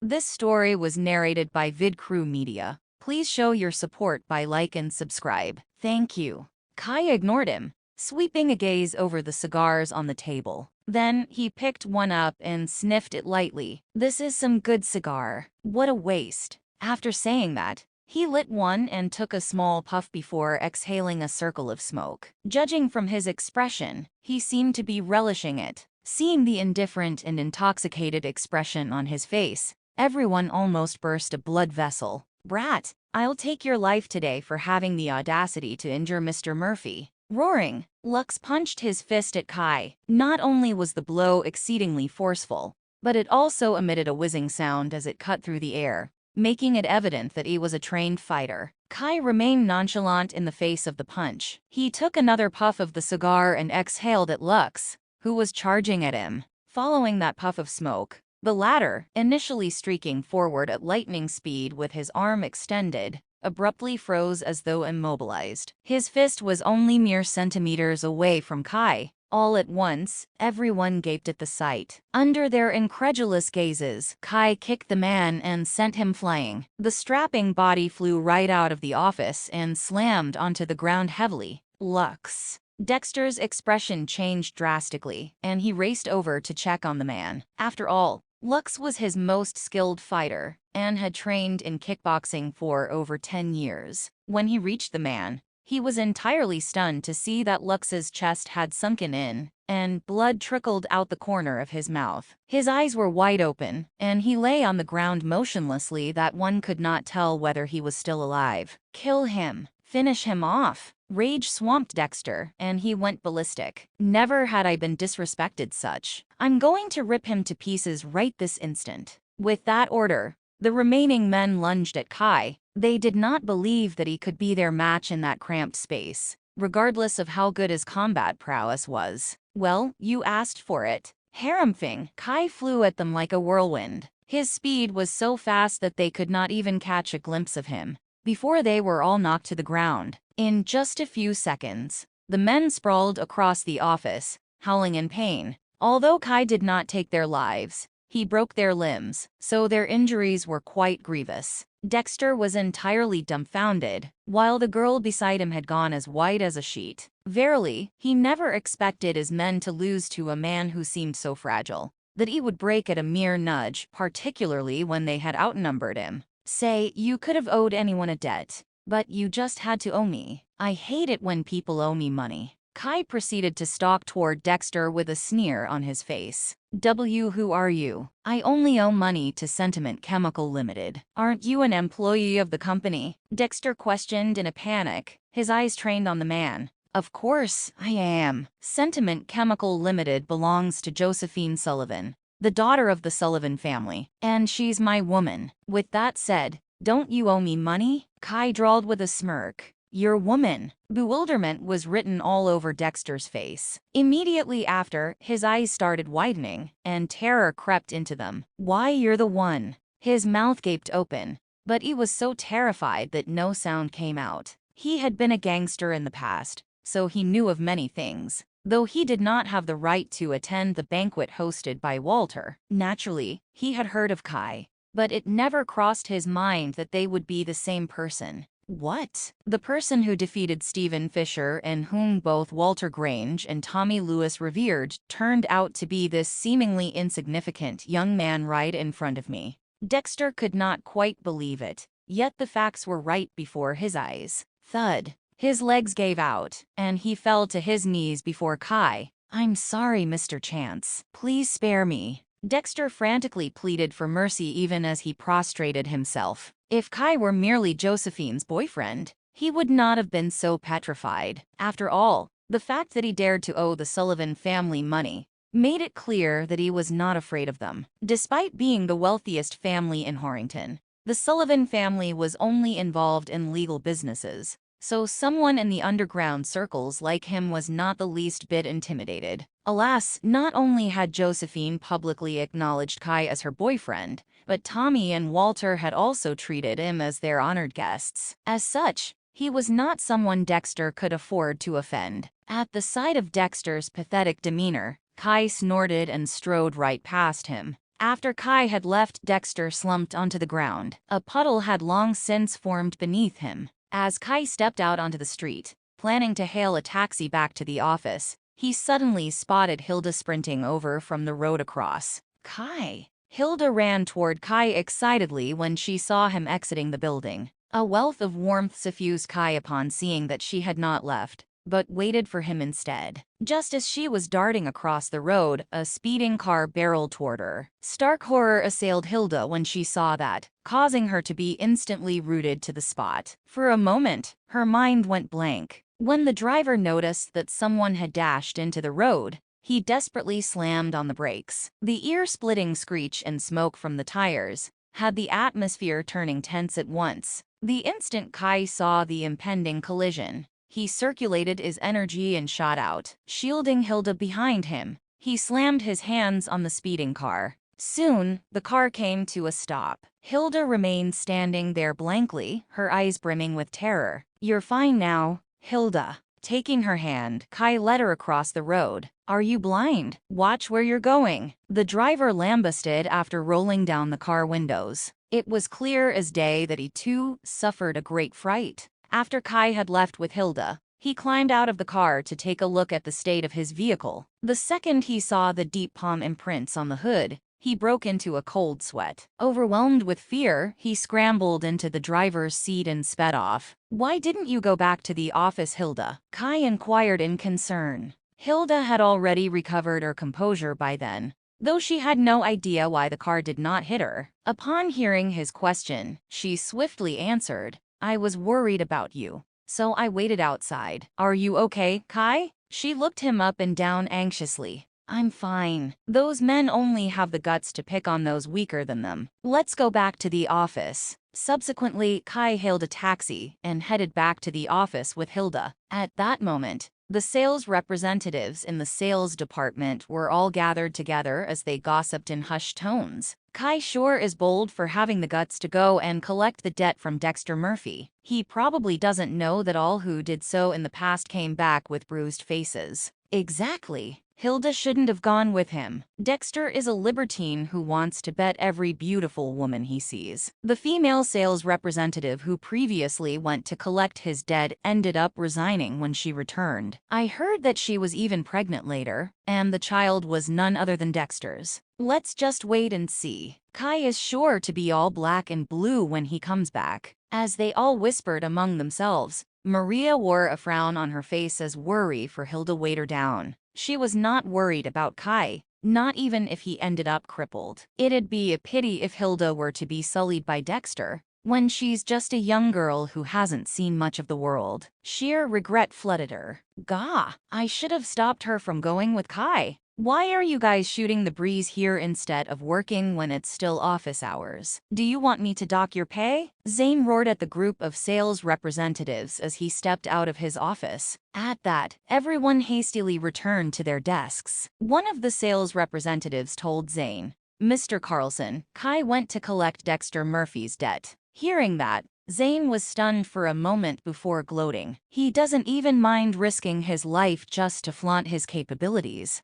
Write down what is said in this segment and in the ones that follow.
This story was narrated by VidCrew Media. Please show your support by like and subscribe. Thank you. Kai ignored him, sweeping a gaze over the cigars on the table. Then he picked one up and sniffed it lightly. This is some good cigar. What a waste. After saying that, he lit one and took a small puff before exhaling a circle of smoke. Judging from his expression, he seemed to be relishing it. Seeing the indifferent and intoxicated expression on his face, everyone almost burst a blood vessel. Brat, I'll take your life today for having the audacity to injure Mr. Murphy. Roaring, Lux punched his fist at Kai. Not only was the blow exceedingly forceful, but it also emitted a whizzing sound as it cut through the air, making it evident that he was a trained fighter. Kai remained nonchalant in the face of the punch. He took another puff of the cigar and exhaled at Lux, who was charging at him. Following that puff of smoke, the latter, initially streaking forward at lightning speed with his arm extended, abruptly froze as though immobilized. His fist was only mere centimeters away from Kai. All at once, everyone gaped at the sight. Under their incredulous gazes, Kai kicked the man and sent him flying. The strapping body flew right out of the office and slammed onto the ground heavily. Lux. Dexter's expression changed drastically, and he raced over to check on the man. After all, Lux was his most skilled fighter and had trained in kickboxing for over 10 years. When he reached the man, he was entirely stunned to see that Lux's chest had sunken in, and blood trickled out the corner of his mouth. His eyes were wide open, and he lay on the ground motionlessly that one could not tell whether he was still alive. Kill him. Finish him off. Rage swamped Dexter, and he went ballistic. Never had I been disrespected such. I'm going to rip him to pieces right this instant. With that order, the remaining men lunged at Kai. They did not believe that he could be their match in that cramped space, regardless of how good his combat prowess was. Well, you asked for it. Haramphing, Kai flew at them like a whirlwind. His speed was so fast that they could not even catch a glimpse of him before they were all knocked to the ground. In just a few seconds, the men sprawled across the office, howling in pain. Although Kai did not take their lives, he broke their limbs, so their injuries were quite grievous. Dexter was entirely dumbfounded, while the girl beside him had gone as white as a sheet. Verily, he never expected his men to lose to a man who seemed so fragile that he would break at a mere nudge, particularly when they had outnumbered him. Say, you could have owed anyone a debt, but you just had to owe me. I hate it when people owe me money. Kai proceeded to stalk toward Dexter with a sneer on his face. Who are you? I only owe money to Sentiment Chemical Limited. Aren't you an employee of the company? Dexter questioned in a panic, his eyes trained on the man. Of course, I am. Sentiment Chemical Limited belongs to Josephine Sullivan, the daughter of the Sullivan family, and she's my woman. With that said, don't you owe me money? Kai drawled with a smirk. Your woman. Bewilderment was written all over Dexter's face. Immediately after, his eyes started widening, and terror crept into them. Why, you're the one. His mouth gaped open, but he was so terrified that no sound came out. He had been a gangster in the past, so he knew of many things, though he did not have the right to attend the banquet hosted by Walter. Naturally, he had heard of Kai, but it never crossed his mind that they would be the same person. What? The person who defeated Stephen Fisher and whom both Walter Grange and Tommy Lewis revered turned out to be this seemingly insignificant young man right in front of me. Dexter could not quite believe it, yet the facts were right before his eyes. Thud. His legs gave out, and he fell to his knees before Kai. I'm sorry, Mr. Chance. Please spare me. Dexter frantically pleaded for mercy even as he prostrated himself. If Kai were merely Josephine's boyfriend, he would not have been so petrified. After all, the fact that he dared to owe the Sullivan family money made it clear that he was not afraid of them. Despite being the wealthiest family in Horrington, the Sullivan family was only involved in legal businesses, so someone in the underground circles like him was not the least bit intimidated. Alas, not only had Josephine publicly acknowledged Kai as her boyfriend, but Tommy and Walter had also treated him as their honored guests. As such, he was not someone Dexter could afford to offend. At the sight of Dexter's pathetic demeanor, Kai snorted and strode right past him. After Kai had left, Dexter slumped onto the ground. A puddle had long since formed beneath him. As Kai stepped out onto the street, planning to hail a taxi back to the office, he suddenly spotted Hilda sprinting over from the road across. Kai! Hilda ran toward Kai excitedly when she saw him exiting the building. A wealth of warmth suffused Kai upon seeing that she had not left, but waited for him instead. Just as she was darting across the road, a speeding car barreled toward her. Stark horror assailed Hilda when she saw that, causing her to be instantly rooted to the spot. For a moment, her mind went blank. When the driver noticed that someone had dashed into the road, he desperately slammed on the brakes. The ear-splitting screech and smoke from the tires had the atmosphere turning tense at once. The instant Kai saw the impending collision, he circulated his energy and shot out, shielding Hilda behind him. He slammed his hands on the speeding car. Soon, the car came to a stop. Hilda remained standing there blankly, her eyes brimming with terror. "You're fine now, Hilda." Taking her hand, Kai led her across the road. "Are you blind? Watch where you're going." The driver lambasted after rolling down the car windows. It was clear as day that he too suffered a great fright. After Kai had left with Hilda, he climbed out of the car to take a look at the state of his vehicle. The second he saw the deep palm imprints on the hood, he broke into a cold sweat. Overwhelmed with fear, he scrambled into the driver's seat and sped off. "Why didn't you go back to the office, Hilda?" Kai inquired in concern. Hilda had already recovered her composure by then, though she had no idea why the car did not hit her. Upon hearing his question, she swiftly answered, "I was worried about you, so I waited outside." "Are you okay, Kai?" She looked him up and down anxiously. "I'm fine. Those men only have the guts to pick on those weaker than them. Let's go back to the office." Subsequently, Kai hailed a taxi and headed back to the office with Hilda. At that moment, the sales representatives in the sales department were all gathered together as they gossiped in hushed tones. "Kai sure is bold for having the guts to go and collect the debt from Dexter Murphy. He probably doesn't know that all who did so in the past came back with bruised faces." Exactly. Hilda shouldn't have gone with him. Dexter is a libertine who wants to bet every beautiful woman he sees. The female sales representative who previously went to collect his debt ended up resigning when she returned. I heard that she was even pregnant later, and the child was none other than Dexter's. Let's just wait and see. Kai is sure to be all black and blue when he comes back. As they all whispered among themselves, Maria wore a frown on her face as worry for Hilda weighed her down. She was not worried about Kai, not even if he ended up crippled. It'd be a pity if Hilda were to be sullied by Dexter, when she's just a young girl who hasn't seen much of the world. Sheer regret flooded her. Gah, I should have stopped her from going with Kai. Why are you guys shooting the breeze here instead of working when it's still office hours? Do you want me to dock your pay? Zane roared at the group of sales representatives as he stepped out of his office. At that, everyone hastily returned to their desks. One of the sales representatives told Zane, "Mr. Carlson, Kai went to collect Dexter Murphy's debt." Hearing that, Zane was stunned for a moment before gloating. He doesn't even mind risking his life just to flaunt his capabilities.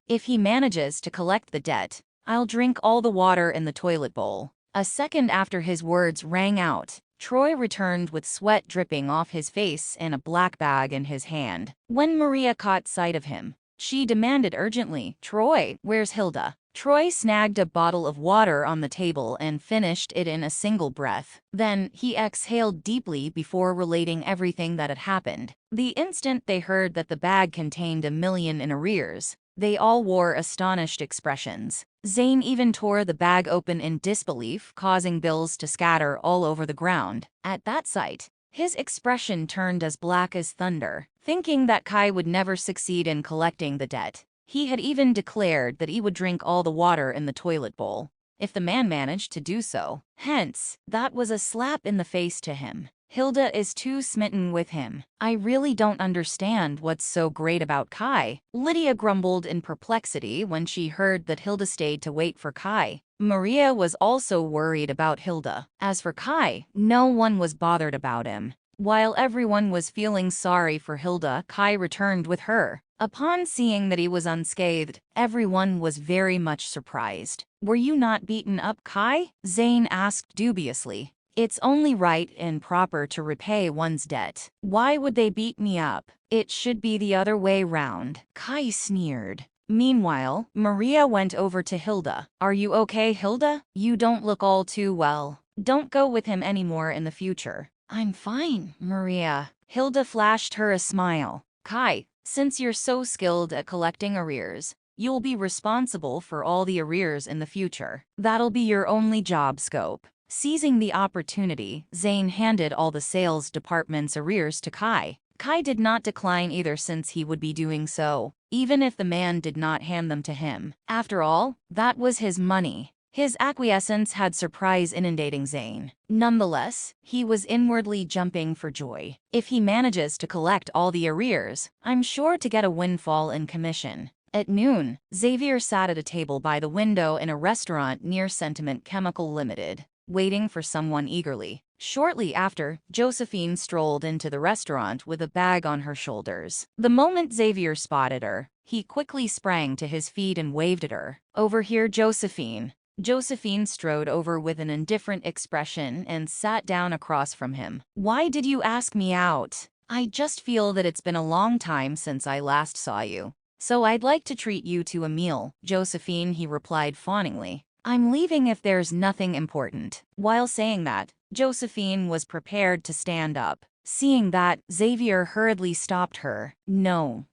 If he manages to collect the debt, I'll drink all the water in the toilet bowl. A second after his words rang out, Troy returned with sweat dripping off his face and a black bag in his hand. When Maria caught sight of him, she demanded urgently, "Troy, where's Hilda?" Troy snagged a bottle of water on the table and finished it in a single breath. Then he exhaled deeply before relating everything that had happened. The instant they heard that the bag contained $1 million in arrears, they all wore astonished expressions. Zane even tore the bag open in disbelief, causing bills to scatter all over the ground. At that sight, his expression turned as black as thunder. Thinking that Kai would never succeed in collecting the debt, he had even declared that he would drink all the water in the toilet bowl if the man managed to do so. Hence, that was a slap in the face to him. Hilda is too smitten with him. "I really don't understand what's so great about Kai," Lydia grumbled in perplexity when she heard that Hilda stayed to wait for Kai. Maria was also worried about Hilda. As for Kai, no one was bothered about him. While everyone was feeling sorry for Hilda, Kai returned with her. Upon seeing that he was unscathed, everyone was very much surprised. Were you not beaten up, Kai? Zane asked dubiously. It's only right and proper to repay one's debt. Why would they beat me up? It should be the other way round. Kai sneered. Meanwhile, Maria went over to Hilda. Are you okay, Hilda? You don't look all too well. Don't go with him anymore in the future. I'm fine, Maria. Hilda flashed her a smile. Kai, since you're so skilled at collecting arrears, you'll be responsible for all the arrears in the future. That'll be your only job scope. Seizing the opportunity, Zane handed all the sales department's arrears to Kai. Kai did not decline either, since he would be doing so, even if the man did not hand them to him. After all, that was his money. His acquiescence had surprise inundating Zane. Nonetheless, he was inwardly jumping for joy. If he manages to collect all the arrears, I'm sure to get a windfall in commission. At noon, Xavier sat at a table by the window in a restaurant near Sentiment Chemical Limited, waiting for someone eagerly. Shortly after, Josephine strolled into the restaurant with a bag on her shoulders. The moment Xavier spotted her, he quickly sprang to his feet and waved at her. Over here, Josephine. Josephine strode over with an indifferent expression and sat down across from him. Why did you ask me out? I just feel that it's been a long time since I last saw you. So I'd like to treat you to a meal, Josephine, he replied fawningly. I'm leaving if there's nothing important. While saying that, Josephine was prepared to stand up. Seeing that, Xavier hurriedly stopped her. No,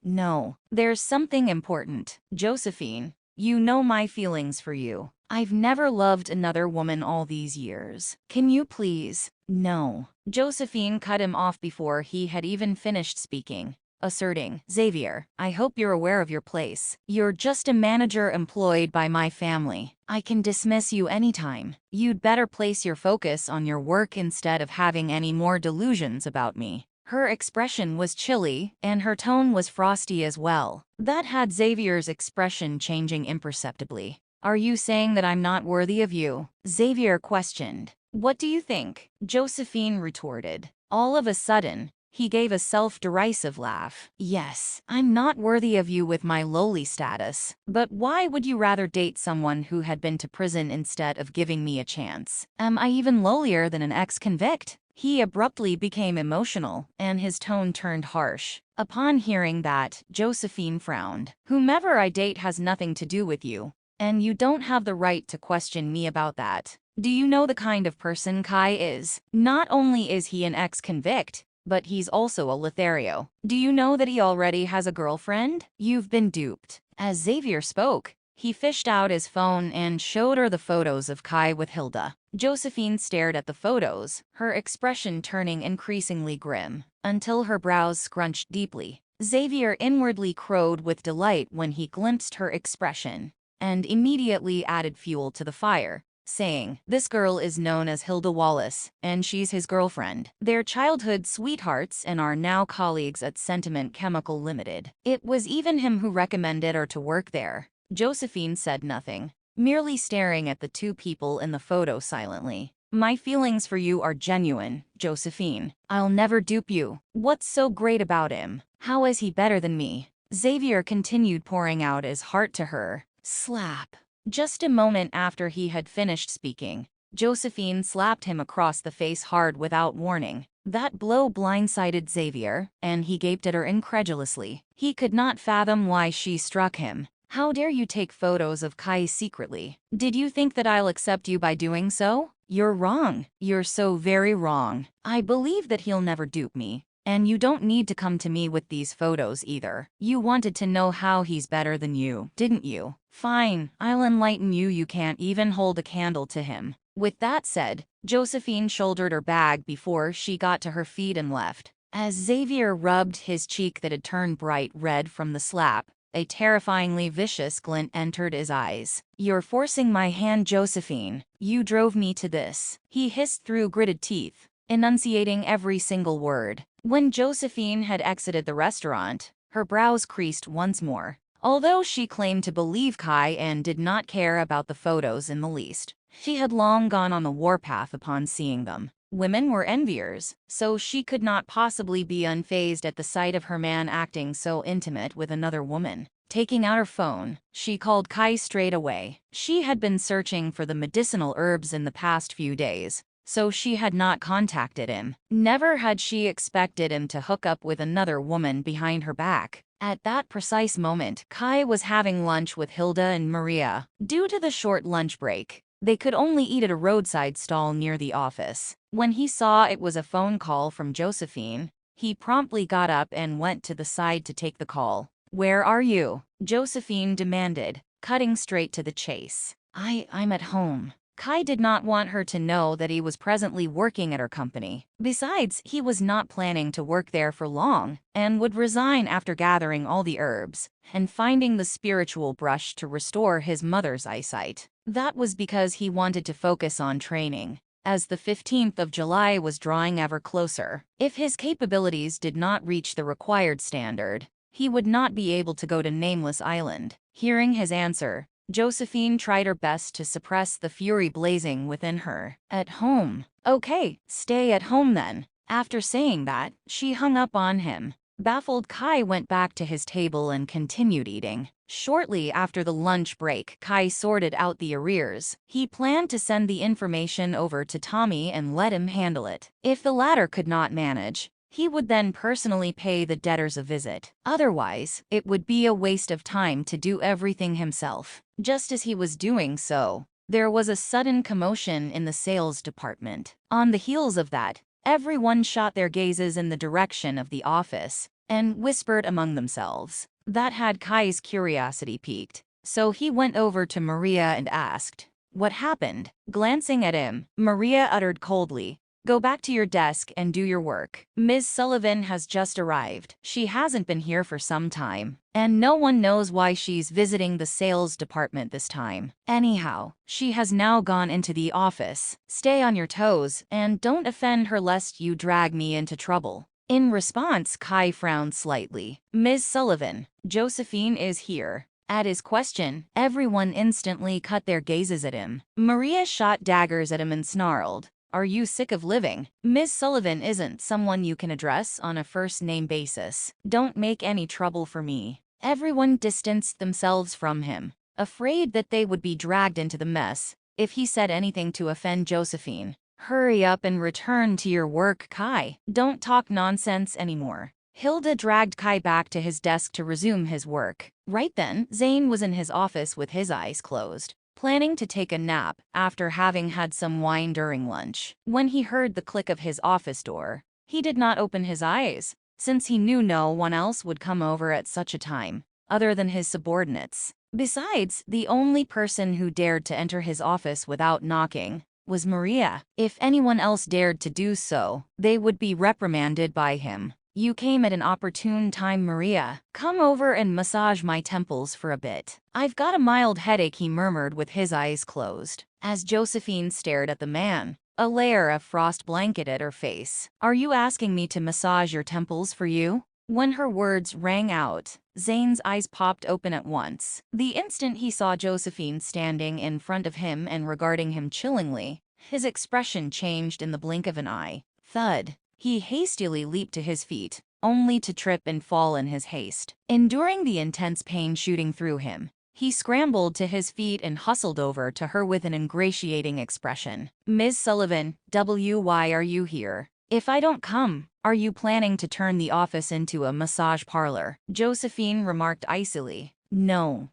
there's something important. Josephine, you know my feelings for you. I've never loved another woman all these years. Can you please? No. Josephine cut him off before he had even finished speaking, asserting, Xavier, I hope you're aware of your place. You're just a manager employed by my family. I can dismiss you anytime. You'd better place your focus on your work instead of having any more delusions about me. Her expression was chilly, and her tone was frosty as well. That had Xavier's expression changing imperceptibly. Are you saying that I'm not worthy of you? Xavier questioned. What do you think? Josephine retorted. All of a sudden, he gave a self-derisive laugh. Yes, I'm not worthy of you with my lowly status. But why would you rather date someone who had been to prison instead of giving me a chance? Am I even lowlier than an ex-convict? He abruptly became emotional, and his tone turned harsh. Upon hearing that, Josephine frowned. Whomever I date has nothing to do with you, and you don't have the right to question me about that. Do you know the kind of person Kai is? Not only is he an ex-convict, but he's also a Lothario. Do you know that he already has a girlfriend? You've been duped. As Xavier spoke, he fished out his phone and showed her the photos of Kai with Hilda. Josephine stared at the photos, her expression turning increasingly grim, until her brows scrunched deeply. Xavier inwardly crowed with delight when he glimpsed her expression, and immediately added fuel to the fire, saying, this girl is known as Hilda Wallace, and she's his girlfriend. They're childhood sweethearts and are now colleagues at Sentiment Chemical Limited. It was even him who recommended her to work there. Josephine said nothing, merely staring at the two people in the photo silently. My feelings for you are genuine, Josephine. I'll never dupe you. What's so great about him? How is he better than me? Xavier continued pouring out his heart to her. Slap. Just a moment after he had finished speaking, Josephine slapped him across the face hard without warning. That blow blindsided Xavier, and he gaped at her incredulously. He could not fathom why she struck him. How dare you take photos of Kai secretly? Did you think that I'll accept you by doing so? You're wrong. You're so very wrong. I believe that he'll never dupe me. And you don't need to come to me with these photos either. You wanted to know how he's better than you, didn't you? Fine, I'll enlighten you. You can't even hold a candle to him. With that said, Josephine shouldered her bag before she got to her feet and left. As Xavier rubbed his cheek that had turned bright red from the slap, a terrifyingly vicious glint entered his eyes. You're forcing my hand, Josephine. You drove me to this. He hissed through gritted teeth, enunciating every single word. When Josephine had exited the restaurant, her brows creased once more. Although she claimed to believe Kai and did not care about the photos in the least, she had long gone on the warpath upon seeing them. Women were enviers, so she could not possibly be unfazed at the sight of her man acting so intimate with another woman. Taking out her phone, she called Kai straight away. She had been searching for the medicinal herbs in the past few days, so she had not contacted him. Never had she expected him to hook up with another woman behind her back. At that precise moment, Kai was having lunch with Hilda and Maria. Due to the short lunch break, they could only eat at a roadside stall near the office. When he saw it was a phone call from Josephine, he promptly got up and went to the side to take the call. "Where are you?" Josephine demanded, cutting straight to the chase. I'm at home." Kai did not want her to know that he was presently working at her company. Besides, he was not planning to work there for long and would resign after gathering all the herbs and finding the spiritual brush to restore his mother's eyesight. That was because he wanted to focus on training, as the 15th of July was drawing ever closer. If his capabilities did not reach the required standard, he would not be able to go to Nameless Island. Hearing his answer, Josephine tried her best to suppress the fury blazing within her. "At home. Okay, stay at home then." After saying that, she hung up on him. Baffled, Kai went back to his table and continued eating. Shortly after the lunch break, Kai sorted out the arrears. He planned to send the information over to Tommy and let him handle it. If the latter could not manage, he would then personally pay the debtors a visit. Otherwise, it would be a waste of time to do everything himself. Just as he was doing so, there was a sudden commotion in the sales department. On the heels of that, everyone shot their gazes in the direction of the office and whispered among themselves. That had Kai's curiosity piqued, so he went over to Maria and asked, "What happened?" Glancing at him, Maria uttered coldly, "Go back to your desk and do your work. Ms. Sullivan has just arrived. She hasn't been here for some time, and no one knows why she's visiting the sales department this time. Anyhow, she has now gone into the office. Stay on your toes and don't offend her lest you drag me into trouble." In response, Kai frowned slightly. "Ms. Sullivan, Josephine is here." At his question, everyone instantly cut their gazes at him. Maria shot daggers at him and snarled, "Are you sick of living? Miss Sullivan isn't someone you can address on a first-name basis. Don't make any trouble for me." Everyone distanced themselves from him, afraid that they would be dragged into the mess if he said anything to offend Josephine. "Hurry up and return to your work, Kai. Don't talk nonsense anymore." Hilda dragged Kai back to his desk to resume his work. Right then, Zane was in his office with his eyes closed, planning to take a nap after having had some wine during lunch. When he heard the click of his office door, he did not open his eyes, since he knew no one else would come over at such a time, other than his subordinates. Besides, the only person who dared to enter his office without knocking was Maria. If anyone else dared to do so, they would be reprimanded by him. "You came at an opportune time, Maria. Come over and massage my temples for a bit. I've got a mild headache," he murmured with his eyes closed. As Josephine stared at the man, a layer of frost blanketed her face. "Are you asking me to massage your temples for you?" When her words rang out, Zane's eyes popped open at once. The instant he saw Josephine standing in front of him and regarding him chillingly, his expression changed in the blink of an eye. Thud. He hastily leaped to his feet, only to trip and fall in his haste. Enduring the intense pain shooting through him, he scrambled to his feet and hustled over to her with an ingratiating expression. "Ms. Sullivan, why are you here? If I don't come, are you planning to turn the office into a massage parlor?" Josephine remarked icily. No,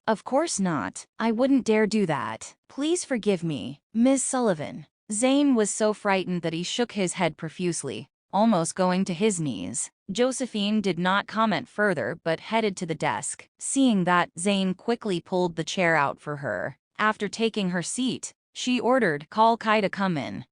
of course not. I wouldn't dare do that. Please forgive me, Ms. Sullivan." Zane was so frightened that he shook his head profusely, almost going to his knees. Josephine did not comment further but headed to the desk. Seeing that, Zane quickly pulled the chair out for her. After taking her seat, she ordered, "Call Kai to come in."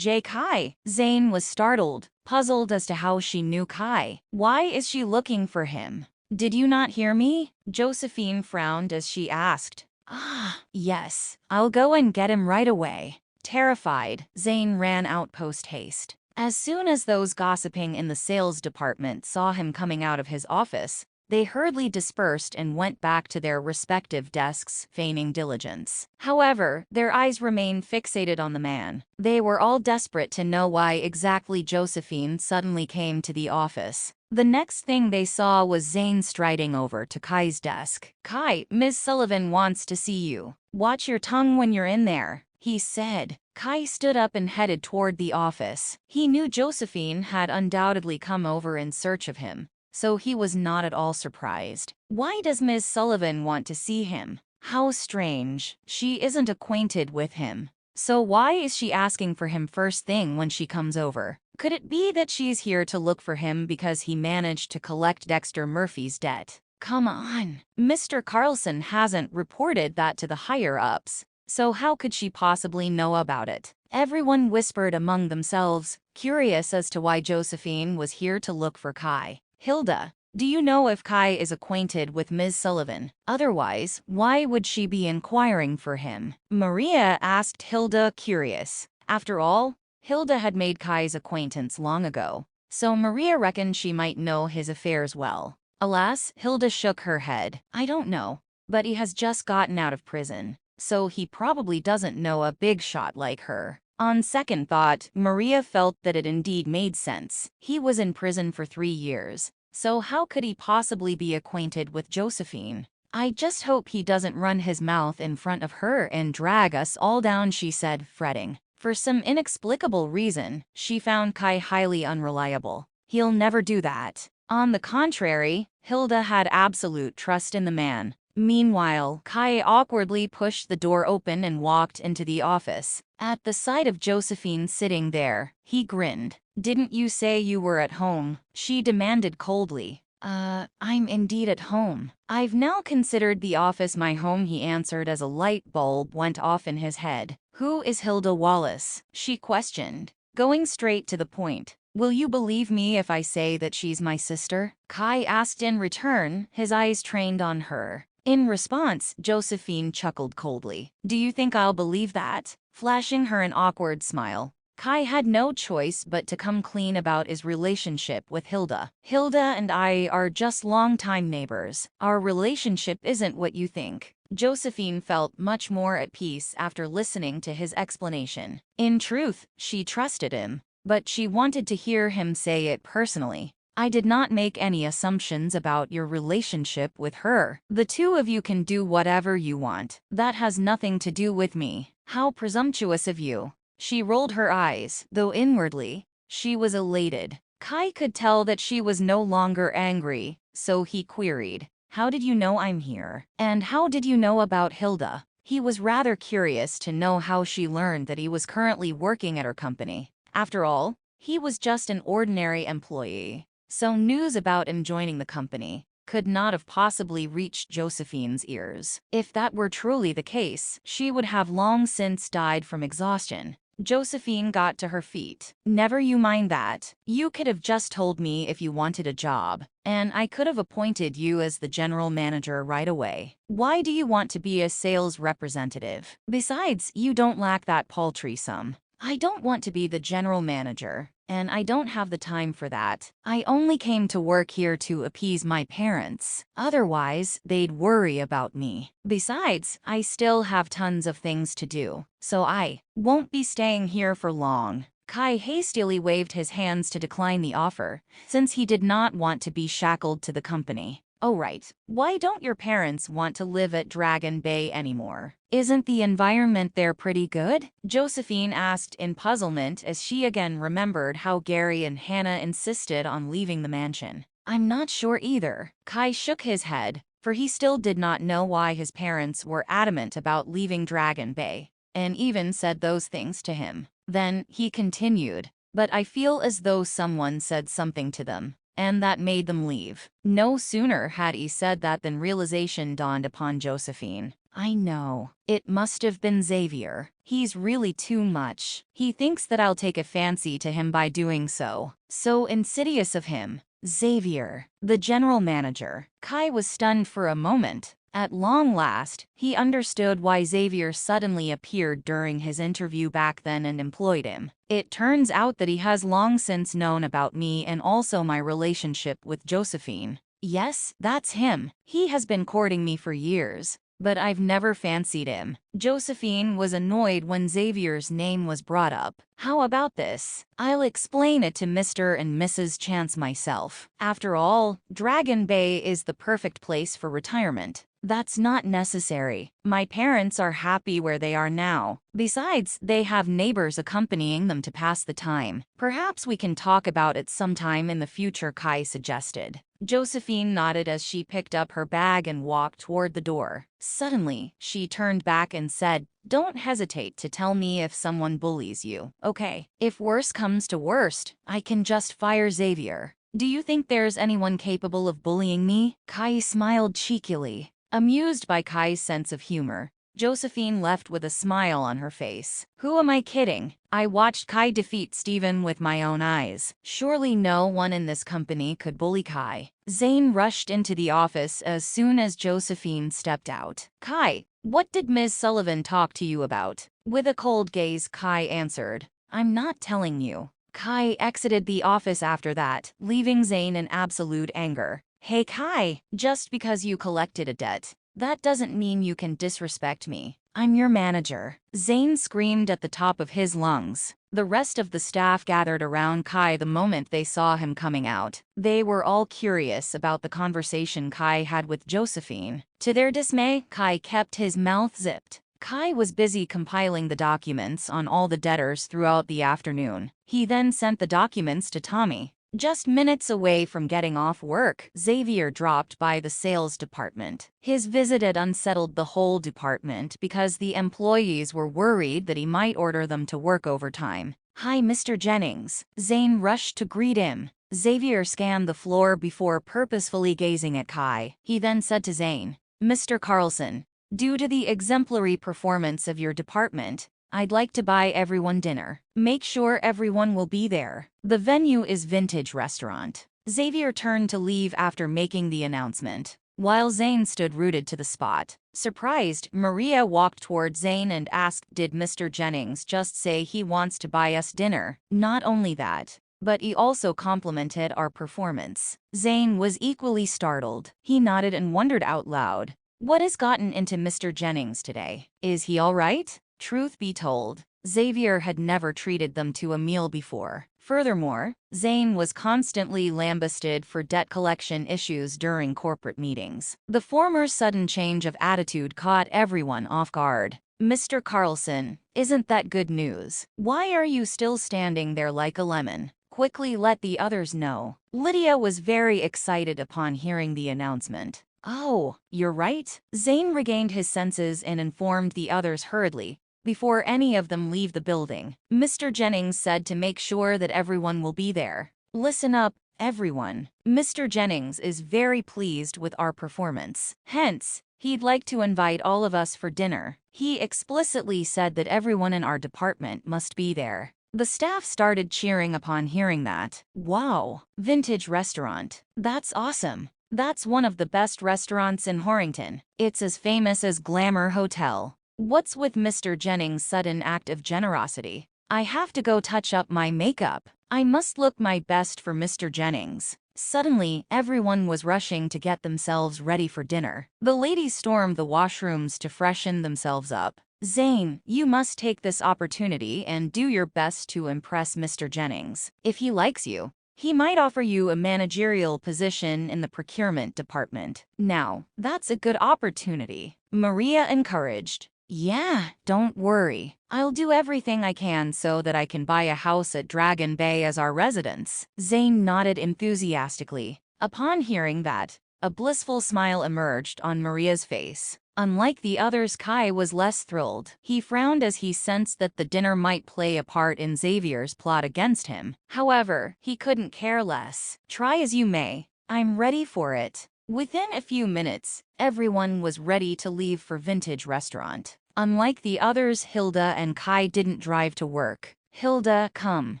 Kai? Zane was startled, puzzled as to how she knew Kai. "Why is she looking for him? Did you not hear me?" Josephine frowned as she asked. "Ah, yes. I'll go and get him right away." Terrified, Zane ran out post-haste. As soon as those gossiping in the sales department saw him coming out of his office, they hurriedly dispersed and went back to their respective desks, feigning diligence. However, their eyes remained fixated on the man. They were all desperate to know why exactly Josephine suddenly came to the office. The next thing they saw was Zane striding over to Kai's desk. "Kai, Ms. Sullivan wants to see you. Watch your tongue when you're in there," he said. Kai stood up and headed toward the office. He knew Josephine had undoubtedly come over in search of him, so he was not at all surprised. Why does Ms. Sullivan want to see him? How strange. She isn't acquainted with him. So why is she asking for him first thing when she comes over? Could it be that she's here to look for him because he managed to collect Dexter Murphy's debt? Come on. Mr. Carlson hasn't reported that to the higher-ups, so how could she possibly know about it? Everyone whispered among themselves, curious as to why Josephine was here to look for Kai. "Hilda, do you know if Kai is acquainted with Ms. Sullivan? Otherwise, why would she be inquiring for him?" Maria asked Hilda, curious. After all, Hilda had made Kai's acquaintance long ago, so Maria reckoned she might know his affairs well. Alas, Hilda shook her head. "I don't know, but he has just gotten out of prison, so he probably doesn't know a big shot like her." On second thought, Maria felt that it indeed made sense. He was in prison for 3 years. So how could he possibly be acquainted with Josephine? "I just hope he doesn't run his mouth in front of her and drag us all down," she said, fretting. For some inexplicable reason, she found Kai highly unreliable. He'll never do that. On the contrary, Hilda had absolute trust in the man. Meanwhile, Kai awkwardly pushed the door open and walked into the office. At the sight of Josephine sitting there, he grinned. "Didn't you say you were at home?" she demanded coldly. I'm indeed at home. I've now considered the office my home," he answered as a light bulb went off in his head. "Who is Hilda Wallace?" she questioned, going straight to the point. "Will you believe me if I say that she's my sister?" Kai asked in return, his eyes trained on her. In response, Josephine chuckled coldly. "Do you think I'll believe that?" Flashing her an awkward smile. Kai had no choice but to come clean about his relationship with Hilda. "Hilda and I are just longtime neighbors. Our relationship isn't what you think." Josephine felt much more at peace after listening to his explanation. In truth, she trusted him, but she wanted to hear him say it personally. "I did not make any assumptions about your relationship with her. The two of you can do whatever you want. That has nothing to do with me." "How presumptuous of you." She rolled her eyes, though inwardly, she was elated. Kai could tell that she was no longer angry, so he queried, "How did you know I'm here? And how did you know about Hilda?" He was rather curious to know how she learned that he was currently working at her company. After all, he was just an ordinary employee, so news about him joining the company could not have possibly reached Josephine's ears. If that were truly the case, she would have long since died from exhaustion. Josephine got to her feet. "Never you mind that. You could have just told me if you wanted a job, and I could have appointed you as the general manager right away. Why do you want to be a sales representative? Besides, you don't lack that paltry sum." "I don't want to be the general manager, and I don't have the time for that. I only came to work here to appease my parents. Otherwise, they'd worry about me. Besides, I still have tons of things to do, so I won't be staying here for long." Kai hastily waved his hands to decline the offer, since he did not want to be shackled to the company. "Oh right, why don't your parents want to live at Dragon Bay anymore? Isn't the environment there pretty good?" Josephine asked in puzzlement as she again remembered how Gary and Hannah insisted on leaving the mansion. "I'm not sure either." Kai shook his head, for he still did not know why his parents were adamant about leaving Dragon Bay, and even said those things to him. Then he continued, "But I feel as though someone said something to them, and that made them leave." No sooner had he said that than realization dawned upon Josephine. "I know. It must have been Xavier. He's really too much. He thinks that I'll take a fancy to him by doing so. So insidious of him." Xavier, the general manager. Kai was stunned for a moment. At long last, he understood why Xavier suddenly appeared during his interview back then and employed him. "It turns out that he has long since known about me and also my relationship with Josephine." "Yes, that's him. He has been courting me for years. but I've never fancied him. Josephine was annoyed when Xavier's name was brought up. How about this? I'll explain it to Mr. and Mrs. Chance myself. After all, Dragon Bay is the perfect place for retirement. That's not necessary. My parents are happy where they are now. Besides, they have neighbors accompanying them to pass the time. Perhaps we can talk about it sometime in the future, Kai suggested. Josephine nodded as she picked up her bag and walked toward the door. Suddenly, she turned back and said, "Don't hesitate to tell me if someone bullies you, okay? If worse comes to worst, I can just fire Xavier. Do you think there's anyone capable of bullying me?" Kai smiled cheekily. Amused by Kai's sense of humor, Josephine left with a smile on her face. Who am I kidding? I watched Kai defeat Steven with my own eyes. Surely no one in this company could bully Kai. Zane rushed into the office as soon as Josephine stepped out. Kai, what did Ms. Sullivan talk to you about? With a cold gaze, Kai answered, I'm not telling you. Kai exited the office after that, leaving Zane in absolute anger. Hey Kai, just because you collected a debt, that doesn't mean you can disrespect me. I'm your manager. Zane screamed at the top of his lungs. The rest of the staff gathered around Kai the moment they saw him coming out. They were all curious about the conversation Kai had with Josephine. To their dismay, Kai kept his mouth zipped. Kai was busy compiling the documents on all the debtors throughout the afternoon. He then sent the documents to Tommy. Just minutes away from getting off work, Xavier dropped by the sales department. His visit had unsettled the whole department because the employees were worried that he might order them to work overtime. Hi, Mr. Jennings. Zane rushed to greet him. Xavier scanned the floor before purposefully gazing at Kai. He then said to Zane, Mr. Carlson, due to the exemplary performance of your department, I'd like to buy everyone dinner. Make sure everyone will be there. The venue is Vintage Restaurant. Xavier turned to leave after making the announcement, while Zane stood rooted to the spot. Surprised, Maria walked toward Zane and asked, Did Mr. Jennings just say he wants to buy us dinner? Not only that, but he also complimented our performance. Zane was equally startled. He nodded and wondered out loud, what has gotten into Mr. Jennings today? Is he all right? Truth be told, Xavier had never treated them to a meal before. Furthermore, Zane was constantly lambasted for debt collection issues during corporate meetings. The former's sudden change of attitude caught everyone off guard. Mr. Carlson, isn't that good news? Why are you still standing there like a lemon? Quickly let the others know. Lydia was very excited upon hearing the announcement. Oh, you're right. Zane regained his senses and informed the others hurriedly. Before any of them leave the building, Mr. Jennings said to make sure that everyone will be there. Listen up, everyone. Mr. Jennings is very pleased with our performance. Hence, he'd like to invite all of us for dinner. He explicitly said that everyone in our department must be there. The staff started cheering upon hearing that. Wow, Vintage Restaurant. That's awesome. That's one of the best restaurants in Horrington. It's as famous as Glamour Hotel. What's with Mr. Jennings' sudden act of generosity? I have to go touch up my makeup. I must look my best for Mr. Jennings. Suddenly, everyone was rushing to get themselves ready for dinner. The ladies stormed the washrooms to freshen themselves up. Zane, you must take this opportunity and do your best to impress Mr. Jennings. If he likes you, he might offer you a managerial position in the procurement department. Now, that's a good opportunity. Maria encouraged. Yeah, don't worry. I'll do everything I can so that I can buy a house at Dragon Bay as our residence. Zane nodded enthusiastically. Upon hearing that, a blissful smile emerged on Maria's face. Unlike the others, Kai was less thrilled. He frowned as he sensed that the dinner might play a part in Xavier's plot against him. However, he couldn't care less. Try as you may, I'm ready for it. Within a few minutes, everyone was ready to leave for Vintage Restaurant. Unlike the others, Hilda and Kai didn't drive to work. Hilda, come.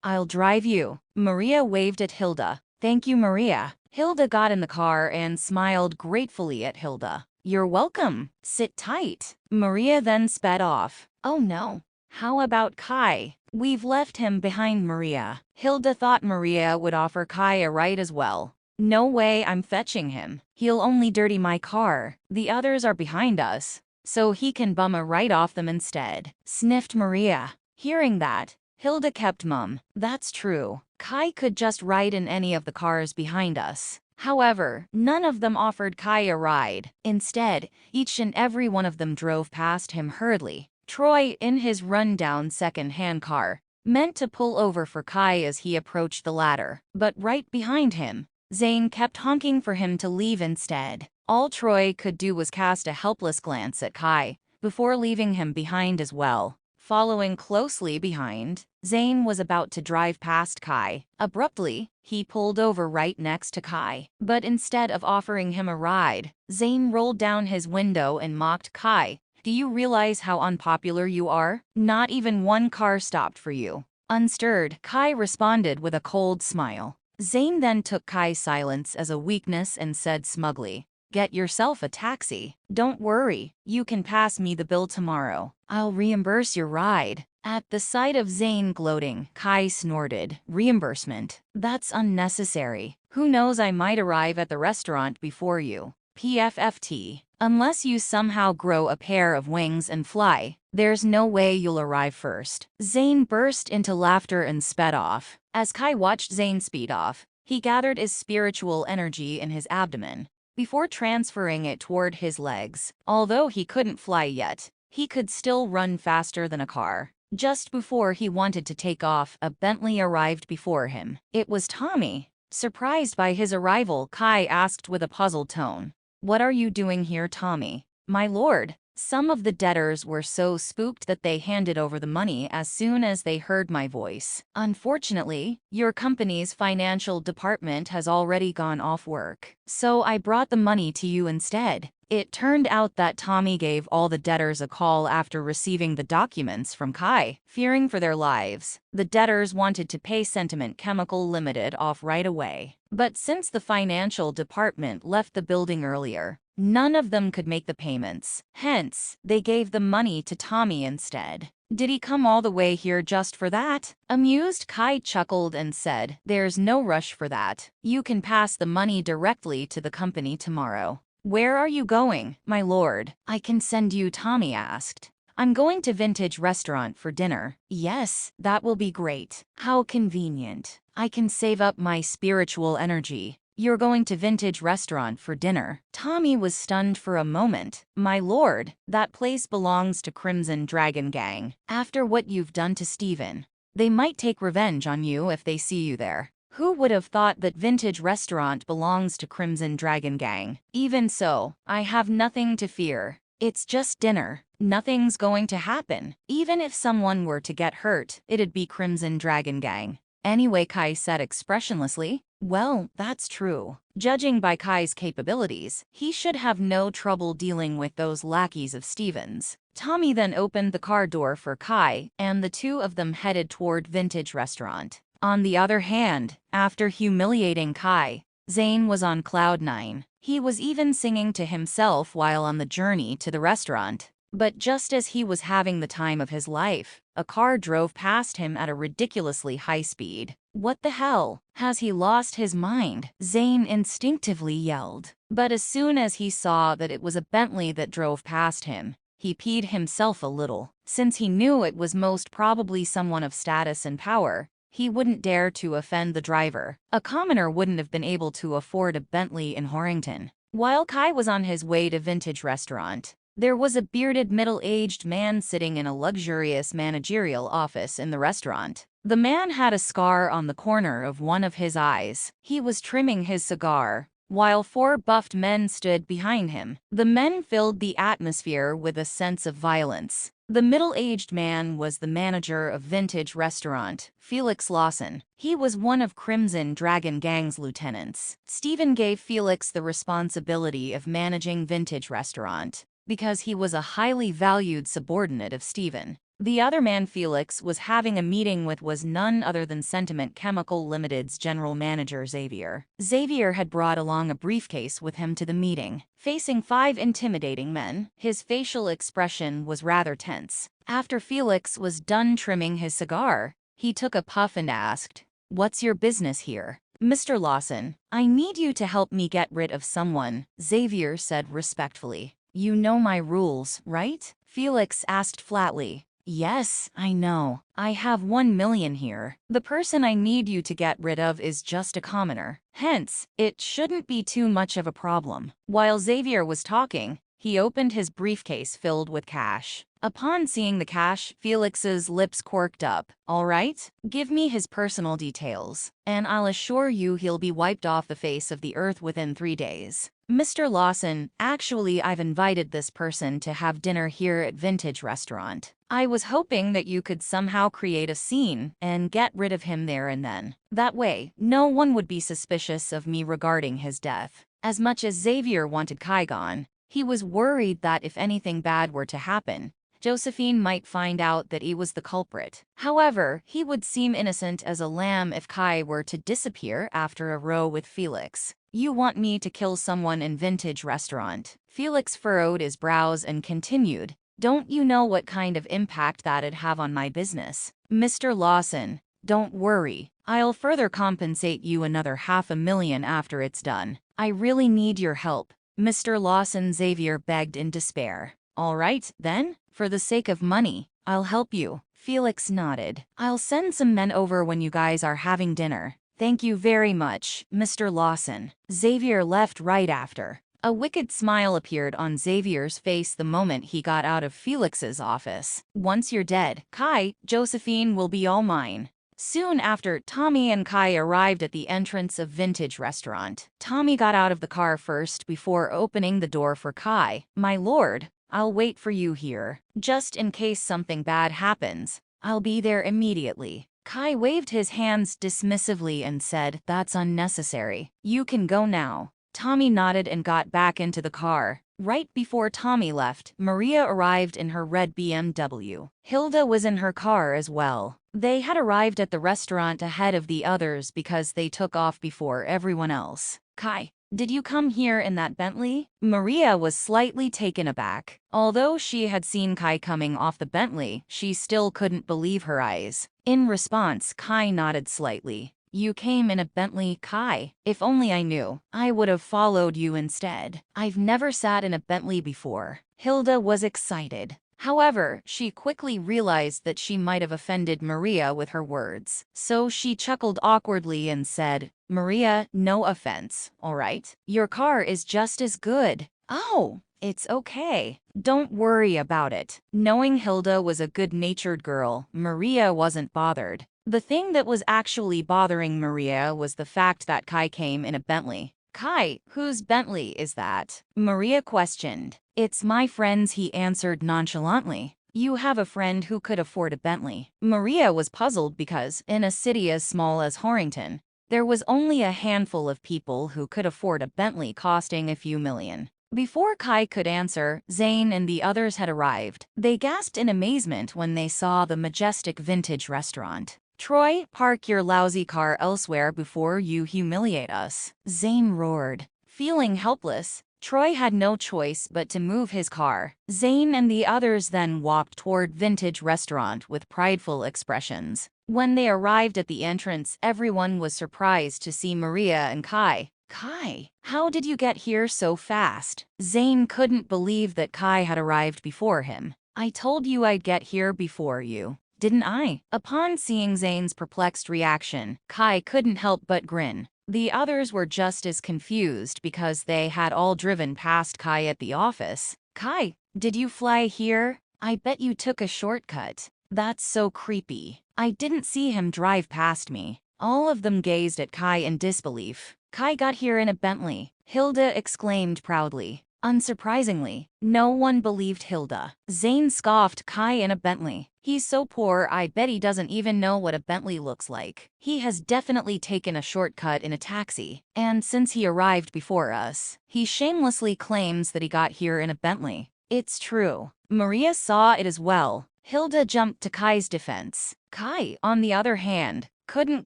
I'll drive you. Maria waved at Hilda. Thank you, Maria. Hilda got in the car and smiled gratefully at Hilda. You're welcome. Sit tight. Maria then sped off. Oh no. How about Kai? We've left him behind, Maria. Hilda thought Maria would offer Kai a ride as well. No way, I'm fetching him. He'll only dirty my car. The others are behind us, so he can bum a ride off them instead, sniffed Maria. Hearing that, Hilda kept mum. That's true. Kai could just ride in any of the cars behind us. However, none of them offered Kai a ride. Instead, each and every one of them drove past him hurriedly. Troy, in his run-down second-hand car, meant to pull over for Kai as he approached the ladder, but right behind him, Zane kept honking for him to leave instead. All Troy could do was cast a helpless glance at Kai, before leaving him behind as well. Following closely behind, Zane was about to drive past Kai. Abruptly, he pulled over right next to Kai. But instead of offering him a ride, Zane rolled down his window and mocked Kai. Do you realize how unpopular you are? Not even one car stopped for you. Unstirred, Kai responded with a cold smile. Zane then took Kai's silence as a weakness and said smugly, "Get yourself a taxi. Don't worry, you can pass me the bill tomorrow. I'll reimburse your ride." At the sight of Zane gloating, Kai snorted. "Reimbursement? That's unnecessary. Who knows, I might arrive at the restaurant before you. PFFT. Unless you somehow grow a pair of wings and fly, there's no way you'll arrive first." Zane burst into laughter and sped off. As Kai watched Zane speed off, he gathered his spiritual energy in his abdomen before transferring it toward his legs. Although he couldn't fly yet, he could still run faster than a car. Just before he wanted to take off, a Bentley arrived before him. It was Tommy. Surprised by his arrival, Kai asked with a puzzled tone, "What are you doing here, Tommy?" "My lord." Some of the debtors were so spooked that they handed over the money as soon as they heard my voice. "Unfortunately, your company's financial department has already gone off work, so I brought the money to you instead." It turned out that Tommy gave all the debtors a call after receiving the documents from Kai. Fearing for their lives, the debtors wanted to pay Sentiment Chemical Limited off right away. But since the financial department left the building earlier, none of them could make the payments. Hence, they gave the money to Tommy instead. "Did he come all the way here just for that?" Amused, Kai chuckled and said, "There's no rush for that. You can pass the money directly to the company tomorrow." "Where are you going, my lord?" "I can send you," Tommy asked. "I'm going to Vintage Restaurant for dinner." "Yes, that will be great. How convenient. I can save up my spiritual energy." "You're going to Vintage Restaurant for dinner?" Tommy was stunned for a moment. "My lord, that place belongs to Crimson Dragon Gang. After what you've done to Steven, they might take revenge on you if they see you there." "Who would have thought that Vintage Restaurant belongs to Crimson Dragon Gang? Even so, I have nothing to fear. It's just dinner. Nothing's going to happen. Even if someone were to get hurt, it'd be Crimson Dragon Gang." "Anyway," Kai said expressionlessly. "Well, that's true. Judging by Kai's capabilities, he should have no trouble dealing with those lackeys of Steven's." Tommy then opened the car door for Kai, and the two of them headed toward Vintage Restaurant. On the other hand, after humiliating Kai, Zane was on cloud nine. He was even singing to himself while on the journey to the restaurant. But just as he was having the time of his life, a car drove past him at a ridiculously high speed. "What the hell? Has he lost his mind?" Zane instinctively yelled. But as soon as he saw that it was a Bentley that drove past him, he peed himself a little. Since he knew it was most probably someone of status and power, he wouldn't dare to offend the driver. A commoner wouldn't have been able to afford a Bentley in Horrington. While Kai was on his way to Vintage Restaurant, there was a bearded middle-aged man sitting in a luxurious managerial office in the restaurant. The man had a scar on the corner of one of his eyes. He was trimming his cigar, while four buffed men stood behind him. The men filled the atmosphere with a sense of violence. The middle-aged man was the manager of Vintage Restaurant, Felix Lawson. He was one of Crimson Dragon Gang's lieutenants. Steven gave Felix the responsibility of managing Vintage Restaurant because he was a highly valued subordinate of Steven. The other man Felix was having a meeting with was none other than Sentiment Chemical Limited's general manager Xavier. Xavier had brought along a briefcase with him to the meeting. Facing five intimidating men, his facial expression was rather tense. After Felix was done trimming his cigar, he took a puff and asked, "What's your business here?" Mr. Lawson, I need you to help me get rid of someone, Xavier said respectfully. You know my rules, right? Felix asked flatly. Yes, I know. I have 1 million here. The person I need you to get rid of is just a commoner. Hence, it shouldn't be too much of a problem. While Xavier was talking, he opened his briefcase filled with cash. Upon seeing the cash, Felix's lips quirked up. All right, give me his personal details, and I'll assure you he'll be wiped off the face of the earth within 3 days. Mr. Lawson, actually I've invited this person to have dinner here at Vintage Restaurant. I was hoping that you could somehow create a scene and get rid of him there and then. That way, no one would be suspicious of me regarding his death. As much as Xavier wanted Kai gone, he was worried that if anything bad were to happen, Josephine might find out that he was the culprit. However, he would seem innocent as a lamb if Kai were to disappear after a row with Felix. You want me to kill someone in Vintage Restaurant? Felix furrowed his brows and continued, don't you know what kind of impact that'd have on my business? Mr. Lawson, don't worry. I'll further compensate you another 500,000 after it's done. I really need your help. Mr. Lawson, Xavier begged in despair. All right, then, for the sake of money, I'll help you. Felix nodded. I'll send some men over when you guys are having dinner. Thank you very much, Mr. Lawson. Xavier left right after. A wicked smile appeared on Xavier's face the moment he got out of Felix's office. Once you're dead, Kai, Josephine will be all mine. Soon after, Tommy and Kai arrived at the entrance of Vintage Restaurant. Tommy got out of the car first before opening the door for Kai. My lord, I'll wait for you here. Just in case something bad happens, I'll be there immediately. Kai waved his hands dismissively and said, that's unnecessary. You can go now. Tommy nodded and got back into the car. Right before Tommy left, Maria arrived in her red BMW. Hilda was in her car as well. They had arrived at the restaurant ahead of the others because they took off before everyone else. Kai, did you come here in that Bentley? Maria was slightly taken aback. Although she had seen Kai coming off the Bentley, she still couldn't believe her eyes. In response, Kai nodded slightly. You came in a Bentley, Kai. If only I knew, I would have followed you instead. I've never sat in a Bentley before. Hilda was excited. However, she quickly realized that she might have offended Maria with her words. So she chuckled awkwardly and said, Maria, no offense, all right? Your car is just as good. Oh, it's okay. Don't worry about it. Knowing Hilda was a good-natured girl, Maria wasn't bothered. The thing that was actually bothering Maria was the fact that Kai came in a Bentley. Kai, whose Bentley is that? Maria questioned. It's my friend's, he answered nonchalantly. You have a friend who could afford a Bentley. Maria was puzzled because, in a city as small as Horrington, there was only a handful of people who could afford a Bentley costing a few million. Before Kai could answer, Zane and the others had arrived. They gasped in amazement when they saw the majestic Vintage Restaurant. Troy, park your lousy car elsewhere before you humiliate us. Zane roared. Feeling helpless, Troy had no choice but to move his car. Zane and the others then walked toward Vintage Restaurant with prideful expressions. When they arrived at the entrance, everyone was surprised to see Maria and Kai. Kai, how did you get here so fast? Zane couldn't believe that Kai had arrived before him. I told you I'd get here before you, didn't I? Upon seeing Zane's perplexed reaction, Kai couldn't help but grin. The others were just as confused because they had all driven past Kai at the office. Kai, did you fly here? I bet you took a shortcut. That's so creepy. I didn't see him drive past me. All of them gazed at Kai in disbelief. Kai got here in a Bentley, Hilda exclaimed proudly. Unsurprisingly, no one believed Hilda. Zane scoffed. Kai in a Bentley. He's so poor I bet he doesn't even know what a Bentley looks like. He has definitely taken a shortcut in a taxi. And since he arrived before us, he shamelessly claims that he got here in a Bentley. It's true. Maria saw it as well. Hilda jumped to Kai's defense. Kai, on the other hand, couldn't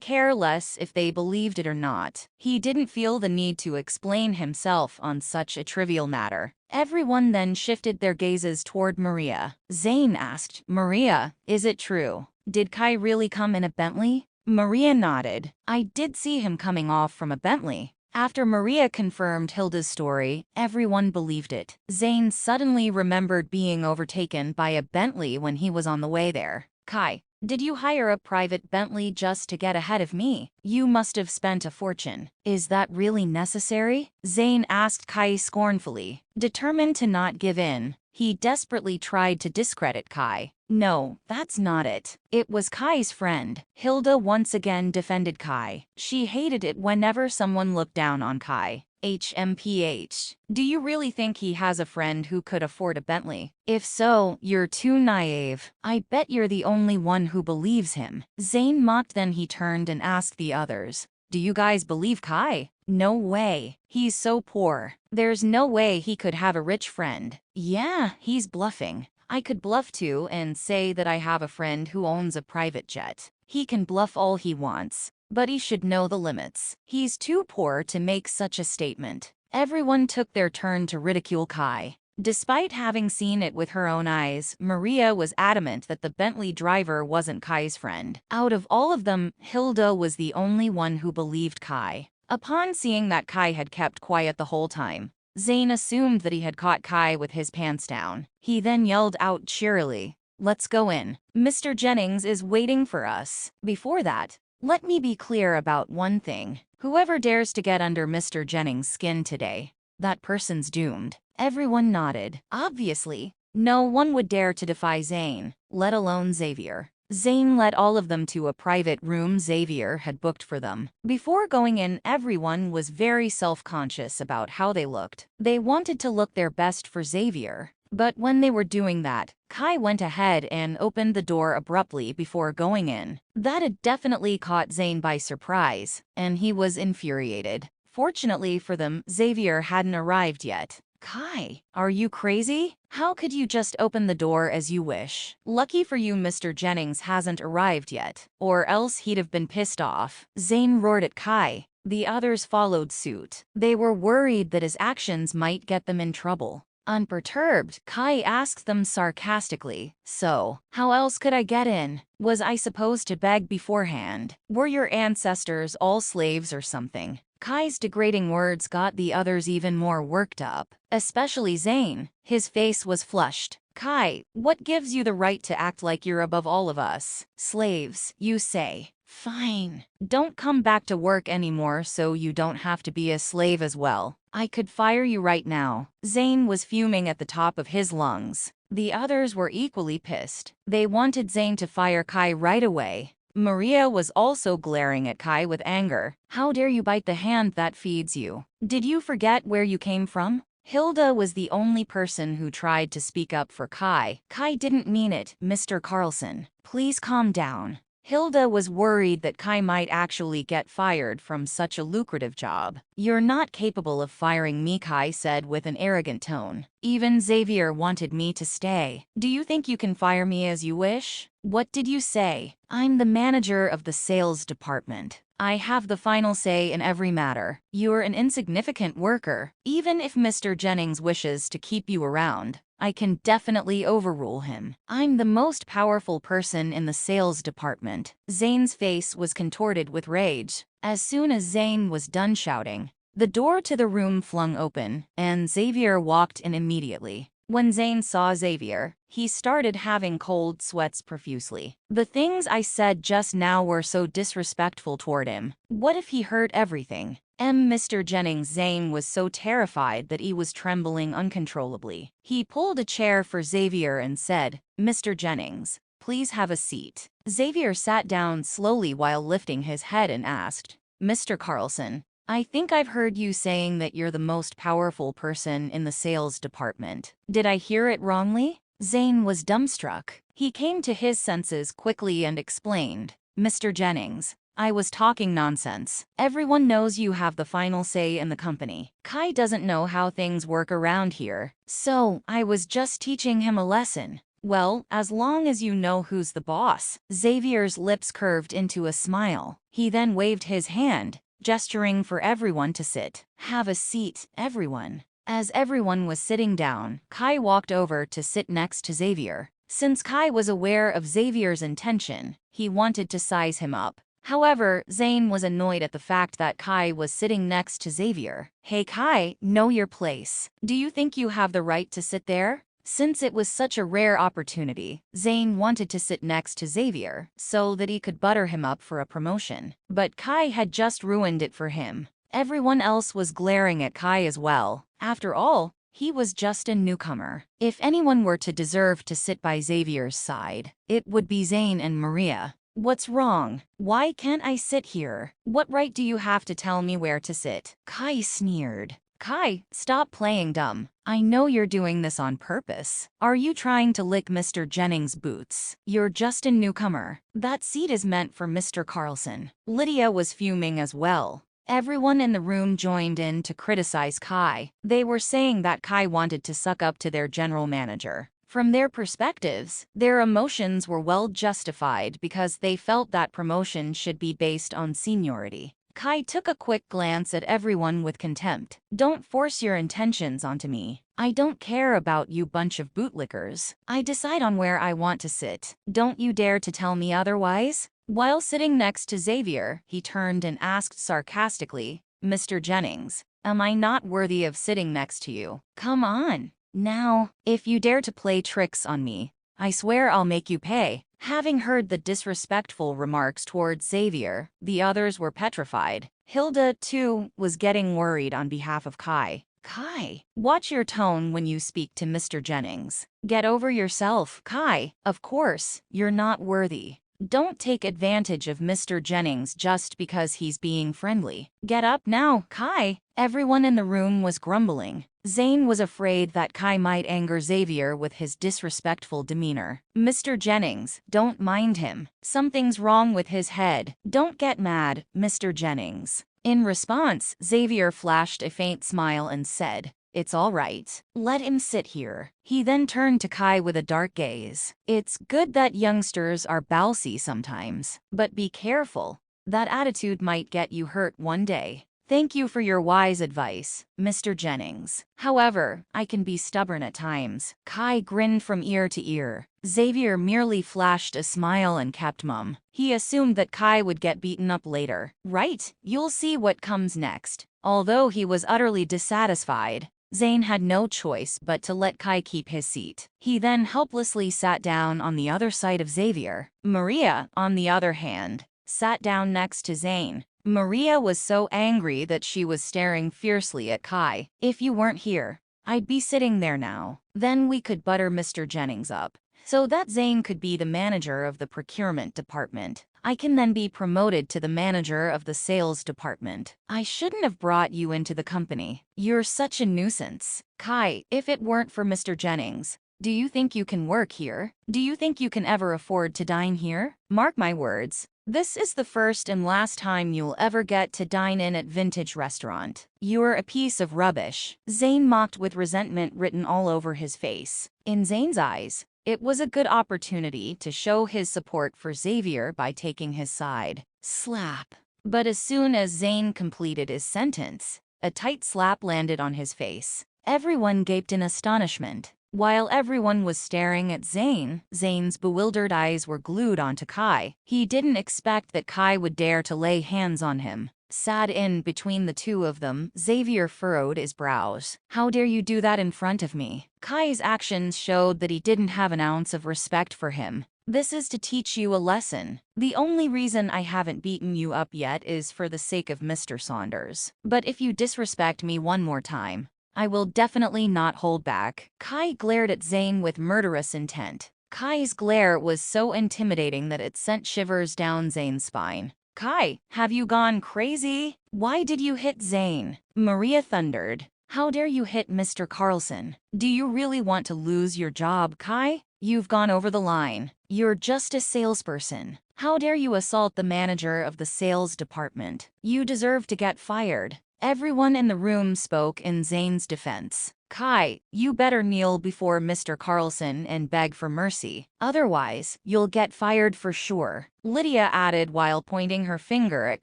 care less if they believed it or not. He didn't feel the need to explain himself on such a trivial matter. Everyone then shifted their gazes toward Maria. Zane asked, Maria, is it true? Did Kai really come in a Bentley? Maria nodded. I did see him coming off from a Bentley. After Maria confirmed Hilda's story, everyone believed it. Zane suddenly remembered being overtaken by a Bentley when he was on the way there. Kai, did you hire a private Bentley just to get ahead of me? You must have spent a fortune. Is that really necessary? Zane asked Kai scornfully. Determined to not give in, he desperately tried to discredit Kai. No, that's not it. It was Kai's friend. Hilda once again defended Kai. She hated it whenever someone looked down on Kai. HMPH. Do you really think he has a friend who could afford a Bentley? If so, you're too naive. I bet you're the only one who believes him. Zane mocked, then he turned and asked the others. Do you guys believe Kai? No way. He's so poor. There's no way he could have a rich friend. Yeah, he's bluffing. I could bluff too and say that I have a friend who owns a private jet. He can bluff all he wants, but he should know the limits. He's too poor to make such a statement. Everyone took their turn to ridicule Kai. Despite having seen it with her own eyes, Maria was adamant that the Bentley driver wasn't Kai's friend. Out of all of them, Hilda was the only one who believed Kai. Upon seeing that Kai had kept quiet the whole time, Zane assumed that he had caught Kai with his pants down. He then yelled out cheerily, "Let's go in. Mr. Jennings is waiting for us." Before that, let me be clear about one thing. Whoever dares to get under Mr. Jennings' skin today, that person's doomed. Everyone nodded. Obviously, no one would dare to defy Zane, let alone Xavier. Zane led all of them to a private room Xavier had booked for them. Before going in, everyone was very self-conscious about how they looked. They wanted to look their best for Xavier. But when they were doing that, Kai went ahead and opened the door abruptly before going in. That had definitely caught Zane by surprise, and he was infuriated. Fortunately for them, Xavier hadn't arrived yet. Kai, are you crazy? How could you just open the door as you wish? Lucky for you, Mr. Jennings hasn't arrived yet, or else he'd have been pissed off. Zane roared at Kai. The others followed suit. They were worried that his actions might get them in trouble. Unperturbed, Kai asked them sarcastically, "So, how else could I get in? Was I supposed to beg beforehand? Were your ancestors all slaves or something?" Kai's degrading words got the others even more worked up, especially Zane. His face was flushed. Kai, what gives you the right to act like you're above all of us? Slaves, you say. Fine. Don't come back to work anymore so you don't have to be a slave as well. I could fire you right now. Zane was fuming at the top of his lungs. The others were equally pissed. They wanted Zane to fire Kai right away. Maria was also glaring at Kai with anger. How dare you bite the hand that feeds you? Did you forget where you came from? Hilda was the only person who tried to speak up for Kai. Kai didn't mean it, Mr. Carlson. Please calm down. Hilda was worried that Kai might actually get fired from such a lucrative job. You're not capable of firing me, Kai said with an arrogant tone. Even Xavier wanted me to stay. Do you think you can fire me as you wish? What did you say? I'm the manager of the sales department. I have the final say in every matter. You're an insignificant worker. Even if Mr. Jennings wishes to keep you around, I can definitely overrule him. I'm the most powerful person in the sales department. Zane's face was contorted with rage. As soon as Zane was done shouting, the door to the room flung open, and Xavier walked in immediately. When Zane saw Xavier, he started having cold sweats profusely. The things I said just now were so disrespectful toward him. What if he heard everything? Mr. Jennings. Zane was so terrified that he was trembling uncontrollably. He pulled a chair for Xavier and said, "Mr. Jennings, please have a seat." Xavier sat down slowly while lifting his head and asked, "Mr. Carlson, I think I've heard you saying that you're the most powerful person in the sales department. Did I hear it wrongly?" Zane was dumbstruck. He came to his senses quickly and explained, "Mr. Jennings, I was talking nonsense. Everyone knows you have the final say in the company. Kai doesn't know how things work around here, so I was just teaching him a lesson." "Well, as long as you know who's the boss." Xavier's lips curved into a smile. He then waved his hand, gesturing for everyone to sit. "Have a seat, everyone." As everyone was sitting down, Kai walked over to sit next to Xavier. Since Kai was aware of Xavier's intention, he wanted to size him up. However, Zane was annoyed at the fact that Kai was sitting next to Xavier. Hey Kai, know your place. Do you think you have the right to sit there? Since it was such a rare opportunity, Zane wanted to sit next to Xavier so that he could butter him up for a promotion. But Kai had just ruined it for him. Everyone else was glaring at Kai as well. After all, he was just a newcomer. If anyone were to deserve to sit by Xavier's side, it would be Zane and Maria. What's wrong? Why can't I sit here? What right do you have to tell me where to sit? Kai sneered. Kai, stop playing dumb. I know you're doing this on purpose. Are you trying to lick Mr. Jennings' boots? You're just a newcomer. That seat is meant for Mr. Carlson. Lydia was fuming as well. Everyone in the room joined in to criticize Kai. They were saying that Kai wanted to suck up to their general manager. From their perspectives, their emotions were well justified because they felt that promotion should be based on seniority. Kai took a quick glance at everyone with contempt. Don't force your intentions onto me. I don't care about you bunch of bootlickers. I decide on where I want to sit. Don't you dare to tell me otherwise. While sitting next to Xavier, he turned and asked sarcastically, Mr. Jennings, am I not worthy of sitting next to you? Come on. Now, if you dare to play tricks on me, I swear I'll make you pay. Having heard the disrespectful remarks towards Xavier, the others were petrified. Hilda, too, was getting worried on behalf of Kai. Kai, watch your tone when you speak to Mr. Jennings. Get over yourself, Kai. Of course, you're not worthy. Don't take advantage of Mr. Jennings just because he's being friendly. Get up now, Kai. Everyone in the room was grumbling. Zane was afraid that Kai might anger Xavier with his disrespectful demeanor. Mr. Jennings, don't mind him. Something's wrong with his head. Don't get mad, Mr. Jennings. In response, Xavier flashed a faint smile and said, It's all right. Let him sit here. He then turned to Kai with a dark gaze. It's good that youngsters are bousy sometimes, but be careful. That attitude might get you hurt one day. Thank you for your wise advice, Mr. Jennings. However, I can be stubborn at times. Kai grinned from ear to ear. Xavier merely flashed a smile and kept mum. He assumed that Kai would get beaten up later. Right, you'll see what comes next. Although he was utterly dissatisfied, Zane had no choice but to let Kai keep his seat. He then helplessly sat down on the other side of Xavier. Maria, on the other hand, sat down next to Zane. Maria was so angry that she was staring fiercely at Kai. If you weren't here, I'd be sitting there now. Then we could butter Mr. Jennings up, so that Zane could be the manager of the procurement department. I can then be promoted to the manager of the sales department. I shouldn't have brought you into the company. You're such a nuisance. Kai, if it weren't for Mr. Jennings, do you think you can work here? Do you think you can ever afford to dine here? Mark my words. This is the first and last time you'll ever get to dine in at Vintage Restaurant. You're a piece of rubbish. Zane mocked with resentment written all over his face. In Zane's eyes, it was a good opportunity to show his support for Xavier by taking his side. Slap. But as soon as Zane completed his sentence, a tight slap landed on his face. Everyone gaped in astonishment. While everyone was staring at Zane, Zane's bewildered eyes were glued onto Kai. He didn't expect that Kai would dare to lay hands on him. Sat in between the two of them, Xavier furrowed his brows. How dare you do that in front of me? Kai's actions showed that he didn't have an ounce of respect for him. This is to teach you a lesson. The only reason I haven't beaten you up yet is for the sake of Mr. Saunders. But if you disrespect me one more time, I will definitely not hold back. Kai glared at Zane with murderous intent. Kai's glare was so intimidating that it sent shivers down Zane's spine. Kai, have you gone crazy? Why did you hit Zane? Maria thundered. How dare you hit Mr. Carlson? Do you really want to lose your job, Kai? You've gone over the line. You're just a salesperson. How dare you assault the manager of the sales department? You deserve to get fired. Everyone in the room spoke in Zane's defense. Kai, you better kneel before Mr. Carlson and beg for mercy. Otherwise, you'll get fired for sure. Lydia added while pointing her finger at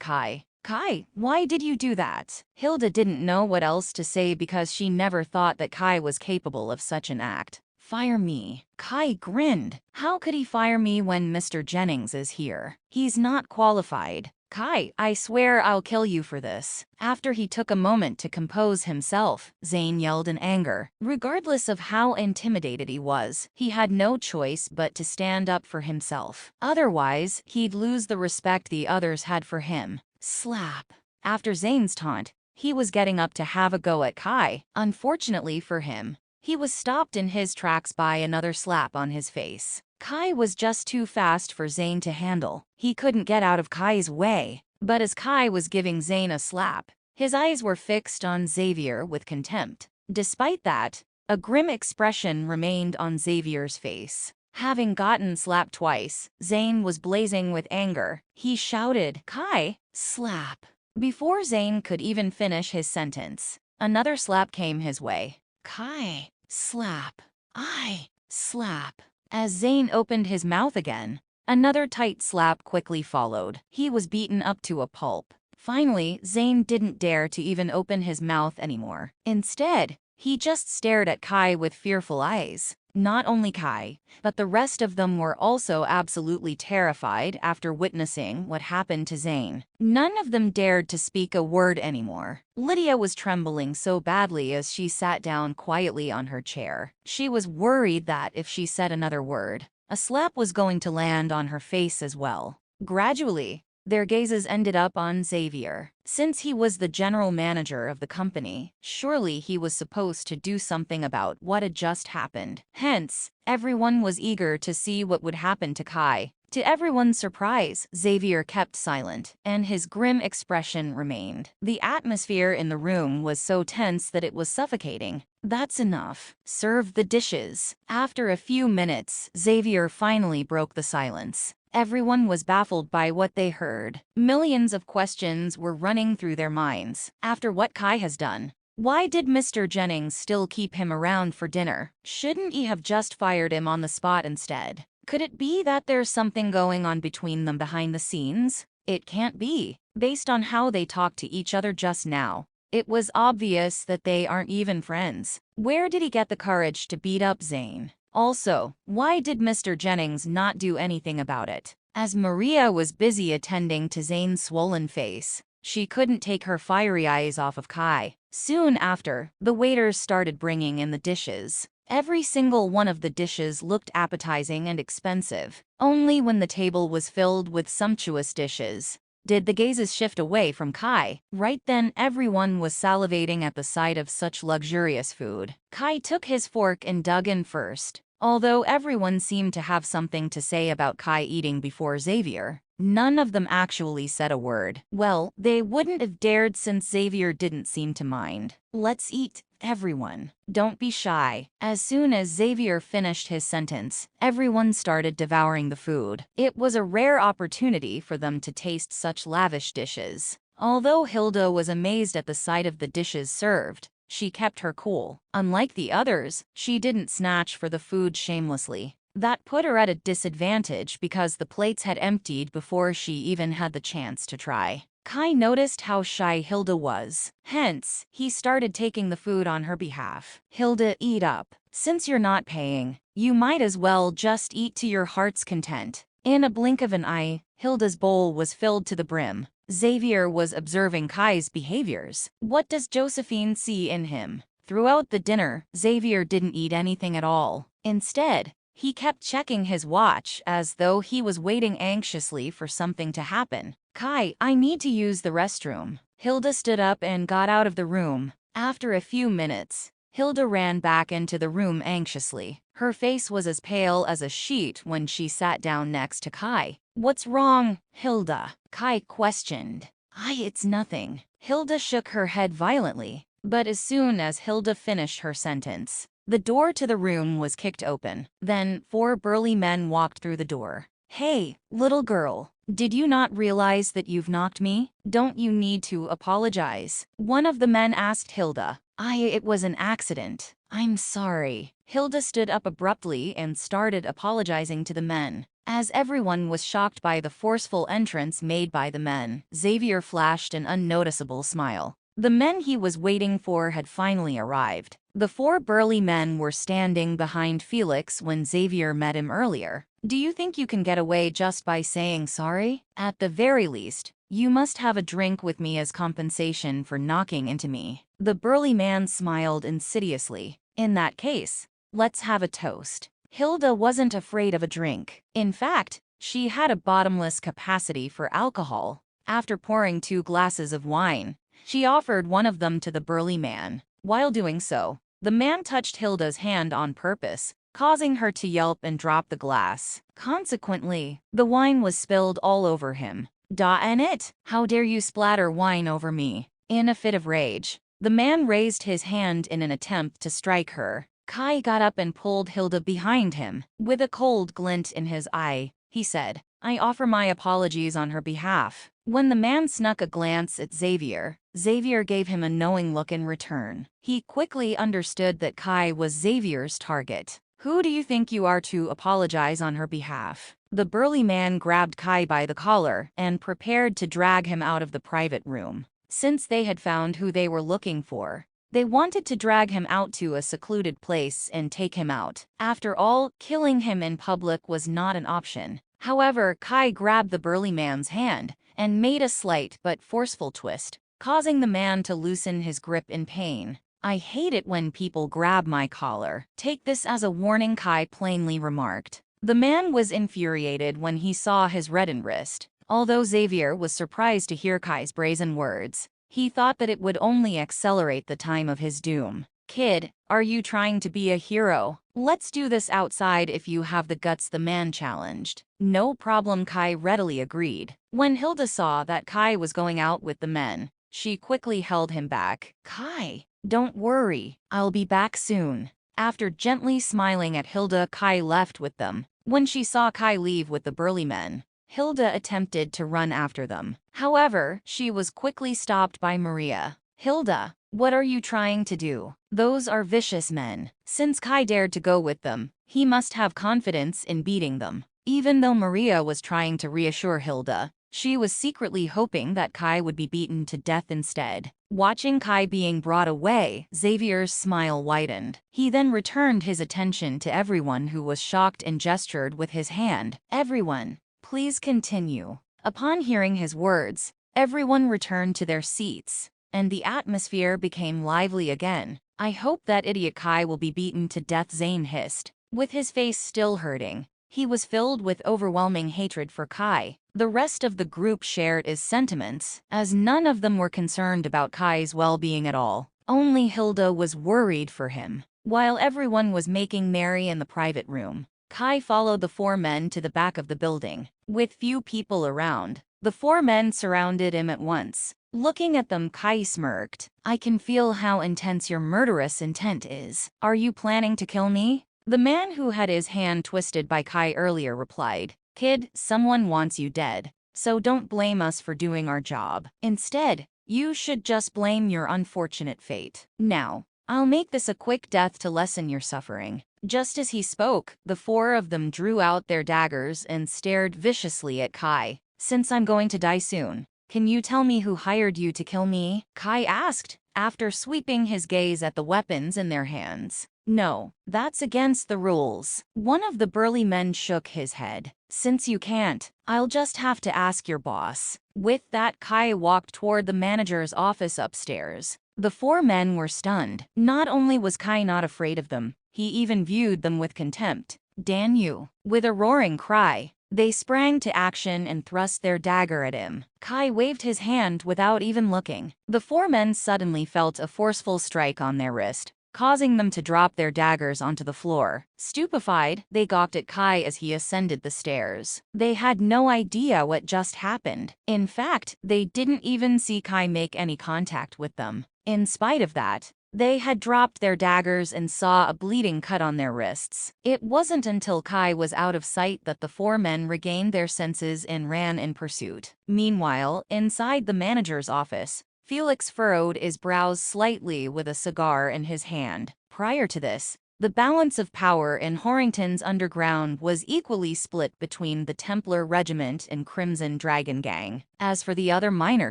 Kai. Kai, why did you do that? Hilda didn't know what else to say because she never thought that Kai was capable of such an act. Fire me. Kai grinned. How could he fire me when Mr. Jennings is here? He's not qualified. Kai, I swear I'll kill you for this. After he took a moment to compose himself, Zane yelled in anger. Regardless of how intimidated he was, he had no choice but to stand up for himself. Otherwise, he'd lose the respect the others had for him. Slap. After Zane's taunt, he was getting up to have a go at Kai. Unfortunately for him, he was stopped in his tracks by another slap on his face. Kai was just too fast for Zane to handle. He couldn't get out of Kai's way. But as Kai was giving Zane a slap, his eyes were fixed on Xavier with contempt. Despite that, a grim expression remained on Xavier's face. Having gotten slapped twice, Zane was blazing with anger. He shouted, "Kai, slap!" Before Zane could even finish his sentence, another slap came his way. "Kai, slap. I, slap." As Zane opened his mouth again, another tight slap quickly followed. He was beaten up to a pulp. Finally, Zane didn't dare to even open his mouth anymore. Instead, he just stared at Kai with fearful eyes. Not only Kai, but the rest of them were also absolutely terrified after witnessing what happened to Zane. None of them dared to speak a word anymore. Lydia was trembling so badly as she sat down quietly on her chair. She was worried that if she said another word, a slap was going to land on her face as well. Gradually, their gazes ended up on Xavier. Since he was the general manager of the company, surely he was supposed to do something about what had just happened. Hence, everyone was eager to see what would happen to Kai. To everyone's surprise, Xavier kept silent, and his grim expression remained. The atmosphere in the room was so tense that it was suffocating. "That's enough. Serve the dishes." After a few minutes, Xavier finally broke the silence. Everyone was baffled by what they heard. Millions of questions were running through their minds. After what Kai has done, why did Mr. Jennings still keep him around for dinner? Shouldn't he have just fired him on the spot instead? Could it be that there's something going on between them behind the scenes? It can't be. Based on how they talked to each other just now, it was obvious that they aren't even friends. Where did he get the courage to beat up Zane? Also, why did Mr. Jennings not do anything about it? As Maria was busy attending to Zane's swollen face, she couldn't take her fiery eyes off of Kai. Soon after, the waiters started bringing in the dishes. Every single one of the dishes looked appetizing and expensive. Only when the table was filled with sumptuous dishes did the gazes shift away from Kai. Right then, everyone was salivating at the sight of such luxurious food. Kai took his fork and dug in first. Although everyone seemed to have something to say about Kai eating before Xavier, none of them actually said a word. Well, they wouldn't have dared since Xavier didn't seem to mind. "Let's eat, everyone. Don't be shy." As soon as Xavier finished his sentence, everyone started devouring the food. It was a rare opportunity for them to taste such lavish dishes. Although Hilda was amazed at the sight of the dishes served, she kept her cool. Unlike the others, she didn't snatch for the food shamelessly. That put her at a disadvantage because the plates had emptied before she even had the chance to try. Kai noticed how shy Hilda was. Hence, he started taking the food on her behalf. "Hilda, eat up. Since you're not paying, you might as well just eat to your heart's content." In a blink of an eye, Hilda's bowl was filled to the brim. Xavier was observing Kai's behaviors. What does Josephine see in him? Throughout the dinner, Xavier didn't eat anything at all. Instead, he kept checking his watch as though he was waiting anxiously for something to happen. "Kai, I need to use the restroom." Hilda stood up and got out of the room. After a few minutes, Hilda ran back into the room anxiously. Her face was as pale as a sheet when she sat down next to Kai. "What's wrong, Hilda?" Kai questioned. It's nothing." Hilda shook her head violently, but as soon as Hilda finished her sentence, the door to the room was kicked open. Then 4 burly men walked through the door. "Hey, little girl, did you not realize that you've knocked me? Don't you need to apologize?" One of the men asked Hilda. It was an accident. I'm sorry." Hilda stood up abruptly and started apologizing to the men. As everyone was shocked by the forceful entrance made by the men, Xavier flashed an unnoticeable smile. The men he was waiting for had finally arrived. The 4 burly men were standing behind Felix when Xavier met him earlier. "Do you think you can get away just by saying sorry? At the very least, You must have a drink with me as compensation for knocking into me. The burly man smiled insidiously. In that case, let's have a toast. Hilda wasn't afraid of a drink. In fact, she had a bottomless capacity for alcohol. After pouring 2 glasses of wine, she offered one of them to the burly man. While doing so, the man touched Hilda's hand on purpose, causing her to yelp and drop the glass. Consequently, the wine was spilled all over him. Darn it! How dare you splatter wine over me? In a fit of rage, the man raised his hand in an attempt to strike her. Kai got up and pulled Hilda behind him. With a cold glint in his eye, he said, I offer my apologies on her behalf. When the man snuck a glance at Xavier, Xavier gave him a knowing look in return. He quickly understood that Kai was Xavier's target. Who do you think you are to apologize on her behalf? The burly man grabbed Kai by the collar and prepared to drag him out of the private room. Since they had found who they were looking for, they wanted to drag him out to a secluded place and take him out. After all, killing him in public was not an option. However, Kai grabbed the burly man's hand and made a slight but forceful twist, causing the man to loosen his grip in pain. I hate it when people grab my collar. Take this as a warning, Kai plainly remarked. The man was infuriated when he saw his reddened wrist. Although Xavier was surprised to hear Kai's brazen words, he thought that it would only accelerate the time of his doom. Kid, are you trying to be a hero? Let's do this outside if you have the guts, the man challenged. No problem, Kai readily agreed. When Hilda saw that Kai was going out with the men, she quickly held him back. Kai, don't worry, I'll be back soon. After gently smiling at Hilda, Kai left with them. When she saw Kai leave with the burly men, Hilda attempted to run after them. However, she was quickly stopped by Maria. Hilda, what are you trying to do? Those are vicious men. Since Kai dared to go with them, he must have confidence in beating them. Even though Maria was trying to reassure Hilda, she was secretly hoping that Kai would be beaten to death instead. Watching Kai being brought away, Xavier's smile widened. He then returned his attention to everyone who was shocked and gestured with his hand. Everyone, please continue. Upon hearing his words, everyone returned to their seats, and the atmosphere became lively again. I hope that idiot Kai will be beaten to death, Zane hissed. With his face still hurting, he was filled with overwhelming hatred for Kai. The rest of the group shared his sentiments, as none of them were concerned about Kai's well-being at all. Only Hilda was worried for him. While everyone was making merry in the private room, Kai followed the 4 men to the back of the building. With few people around, the 4 men surrounded him at once. Looking at them, Kai smirked. I can feel how intense your murderous intent is. Are you planning to kill me? The man who had his hand twisted by Kai earlier replied, Kid, someone wants you dead, so don't blame us for doing our job. Instead, you should just blame your unfortunate fate. Now, I'll make this a quick death to lessen your suffering. Just as he spoke, the 4 of them drew out their daggers and stared viciously at Kai. Since I'm going to die soon, can you tell me who hired you to kill me? Kai asked, after sweeping his gaze at the weapons in their hands. No, that's against the rules. One of the burly men shook his head. Since you can't, I'll just have to ask your boss. With that, Kai walked toward the manager's office upstairs. The 4 men were stunned. Not only was Kai not afraid of them, he even viewed them with contempt. Damn you! With a roaring cry, they sprang to action and thrust their dagger at him. Kai waved his hand without even looking. The 4 men suddenly felt a forceful strike on their wrist, causing them to drop their daggers onto the floor. Stupefied, they gawked at Kai as he ascended the stairs. They had no idea what just happened. In fact, they didn't even see Kai make any contact with them. In spite of that, they had dropped their daggers and saw a bleeding cut on their wrists. It wasn't until Kai was out of sight that the 4 men regained their senses and ran in pursuit. Meanwhile, inside the manager's office, Felix furrowed his brows slightly with a cigar in his hand. Prior to this, the balance of power in Horrington's underground was equally split between the Templar Regiment and Crimson Dragon Gang. As for the other minor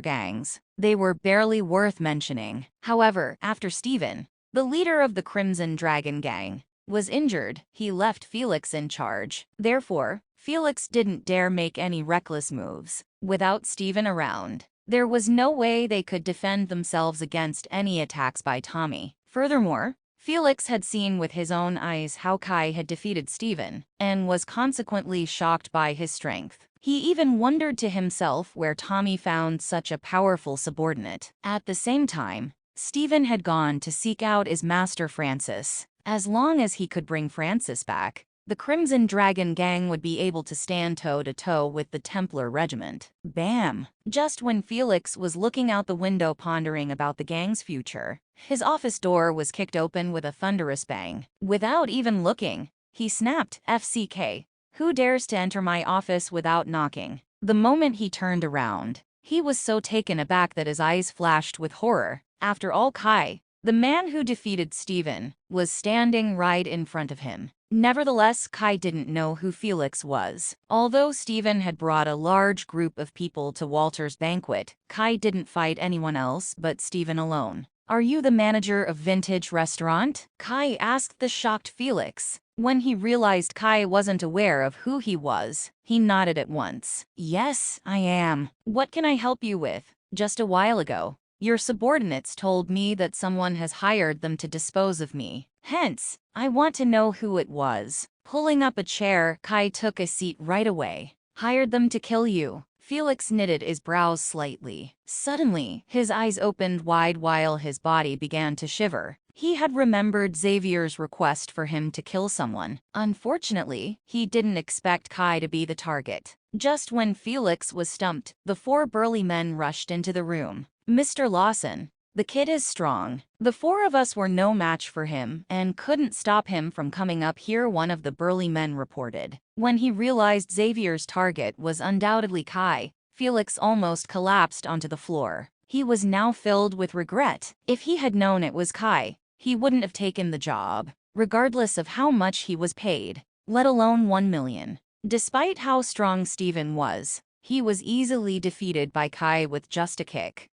gangs, they were barely worth mentioning. However, after Stephen, the leader of the Crimson Dragon Gang, was injured, he left Felix in charge. Therefore, Felix didn't dare make any reckless moves. Without Steven around, there was no way they could defend themselves against any attacks by Tommy. Furthermore, Felix had seen with his own eyes how Kai had defeated Steven, and was consequently shocked by his strength. He even wondered to himself where Tommy found such a powerful subordinate. At the same time, Steven had gone to seek out his master Francis. As long as he could bring Francis back, the Crimson Dragon gang would be able to stand toe-to-toe with the Templar regiment. Bam! Just when Felix was looking out the window pondering about the gang's future, his office door was kicked open with a thunderous bang. Without even looking, he snapped, "FCK, who dares to enter my office without knocking?" The moment he turned around, he was so taken aback that his eyes flashed with horror. After all, Kai, the man who defeated Steven, was standing right in front of him. Nevertheless, Kai didn't know who Felix was. Although Steven had brought a large group of people to Walter's banquet, Kai didn't fight anyone else but Steven alone. "Are you the manager of Vintage Restaurant?" Kai asked the shocked Felix. When he realized Kai wasn't aware of who he was, he nodded at once. "Yes, I am. What can I help you with? Just a while ago, your subordinates told me that someone has hired them to dispose of me. Hence, I want to know who it was." Pulling up a chair, Kai took a seat right away. "Hired them to kill you?" Felix knitted his brows slightly. Suddenly, his eyes opened wide while his body began to shiver. He had remembered Xavier's request for him to kill someone. Unfortunately, he didn't expect Kai to be the target. Just when Felix was stumped, the four burly men rushed into the room. "Mr. Lawson, the kid is strong. The four of us were no match for him and couldn't stop him from coming up here," one of the burly men reported. When he realized Xavier's target was undoubtedly Kai, Felix almost collapsed onto the floor. He was now filled with regret. If he had known it was Kai, he wouldn't have taken the job, regardless of how much he was paid, let alone 1 million. Despite how strong Steven was, he was easily defeated by Kai with just a kick.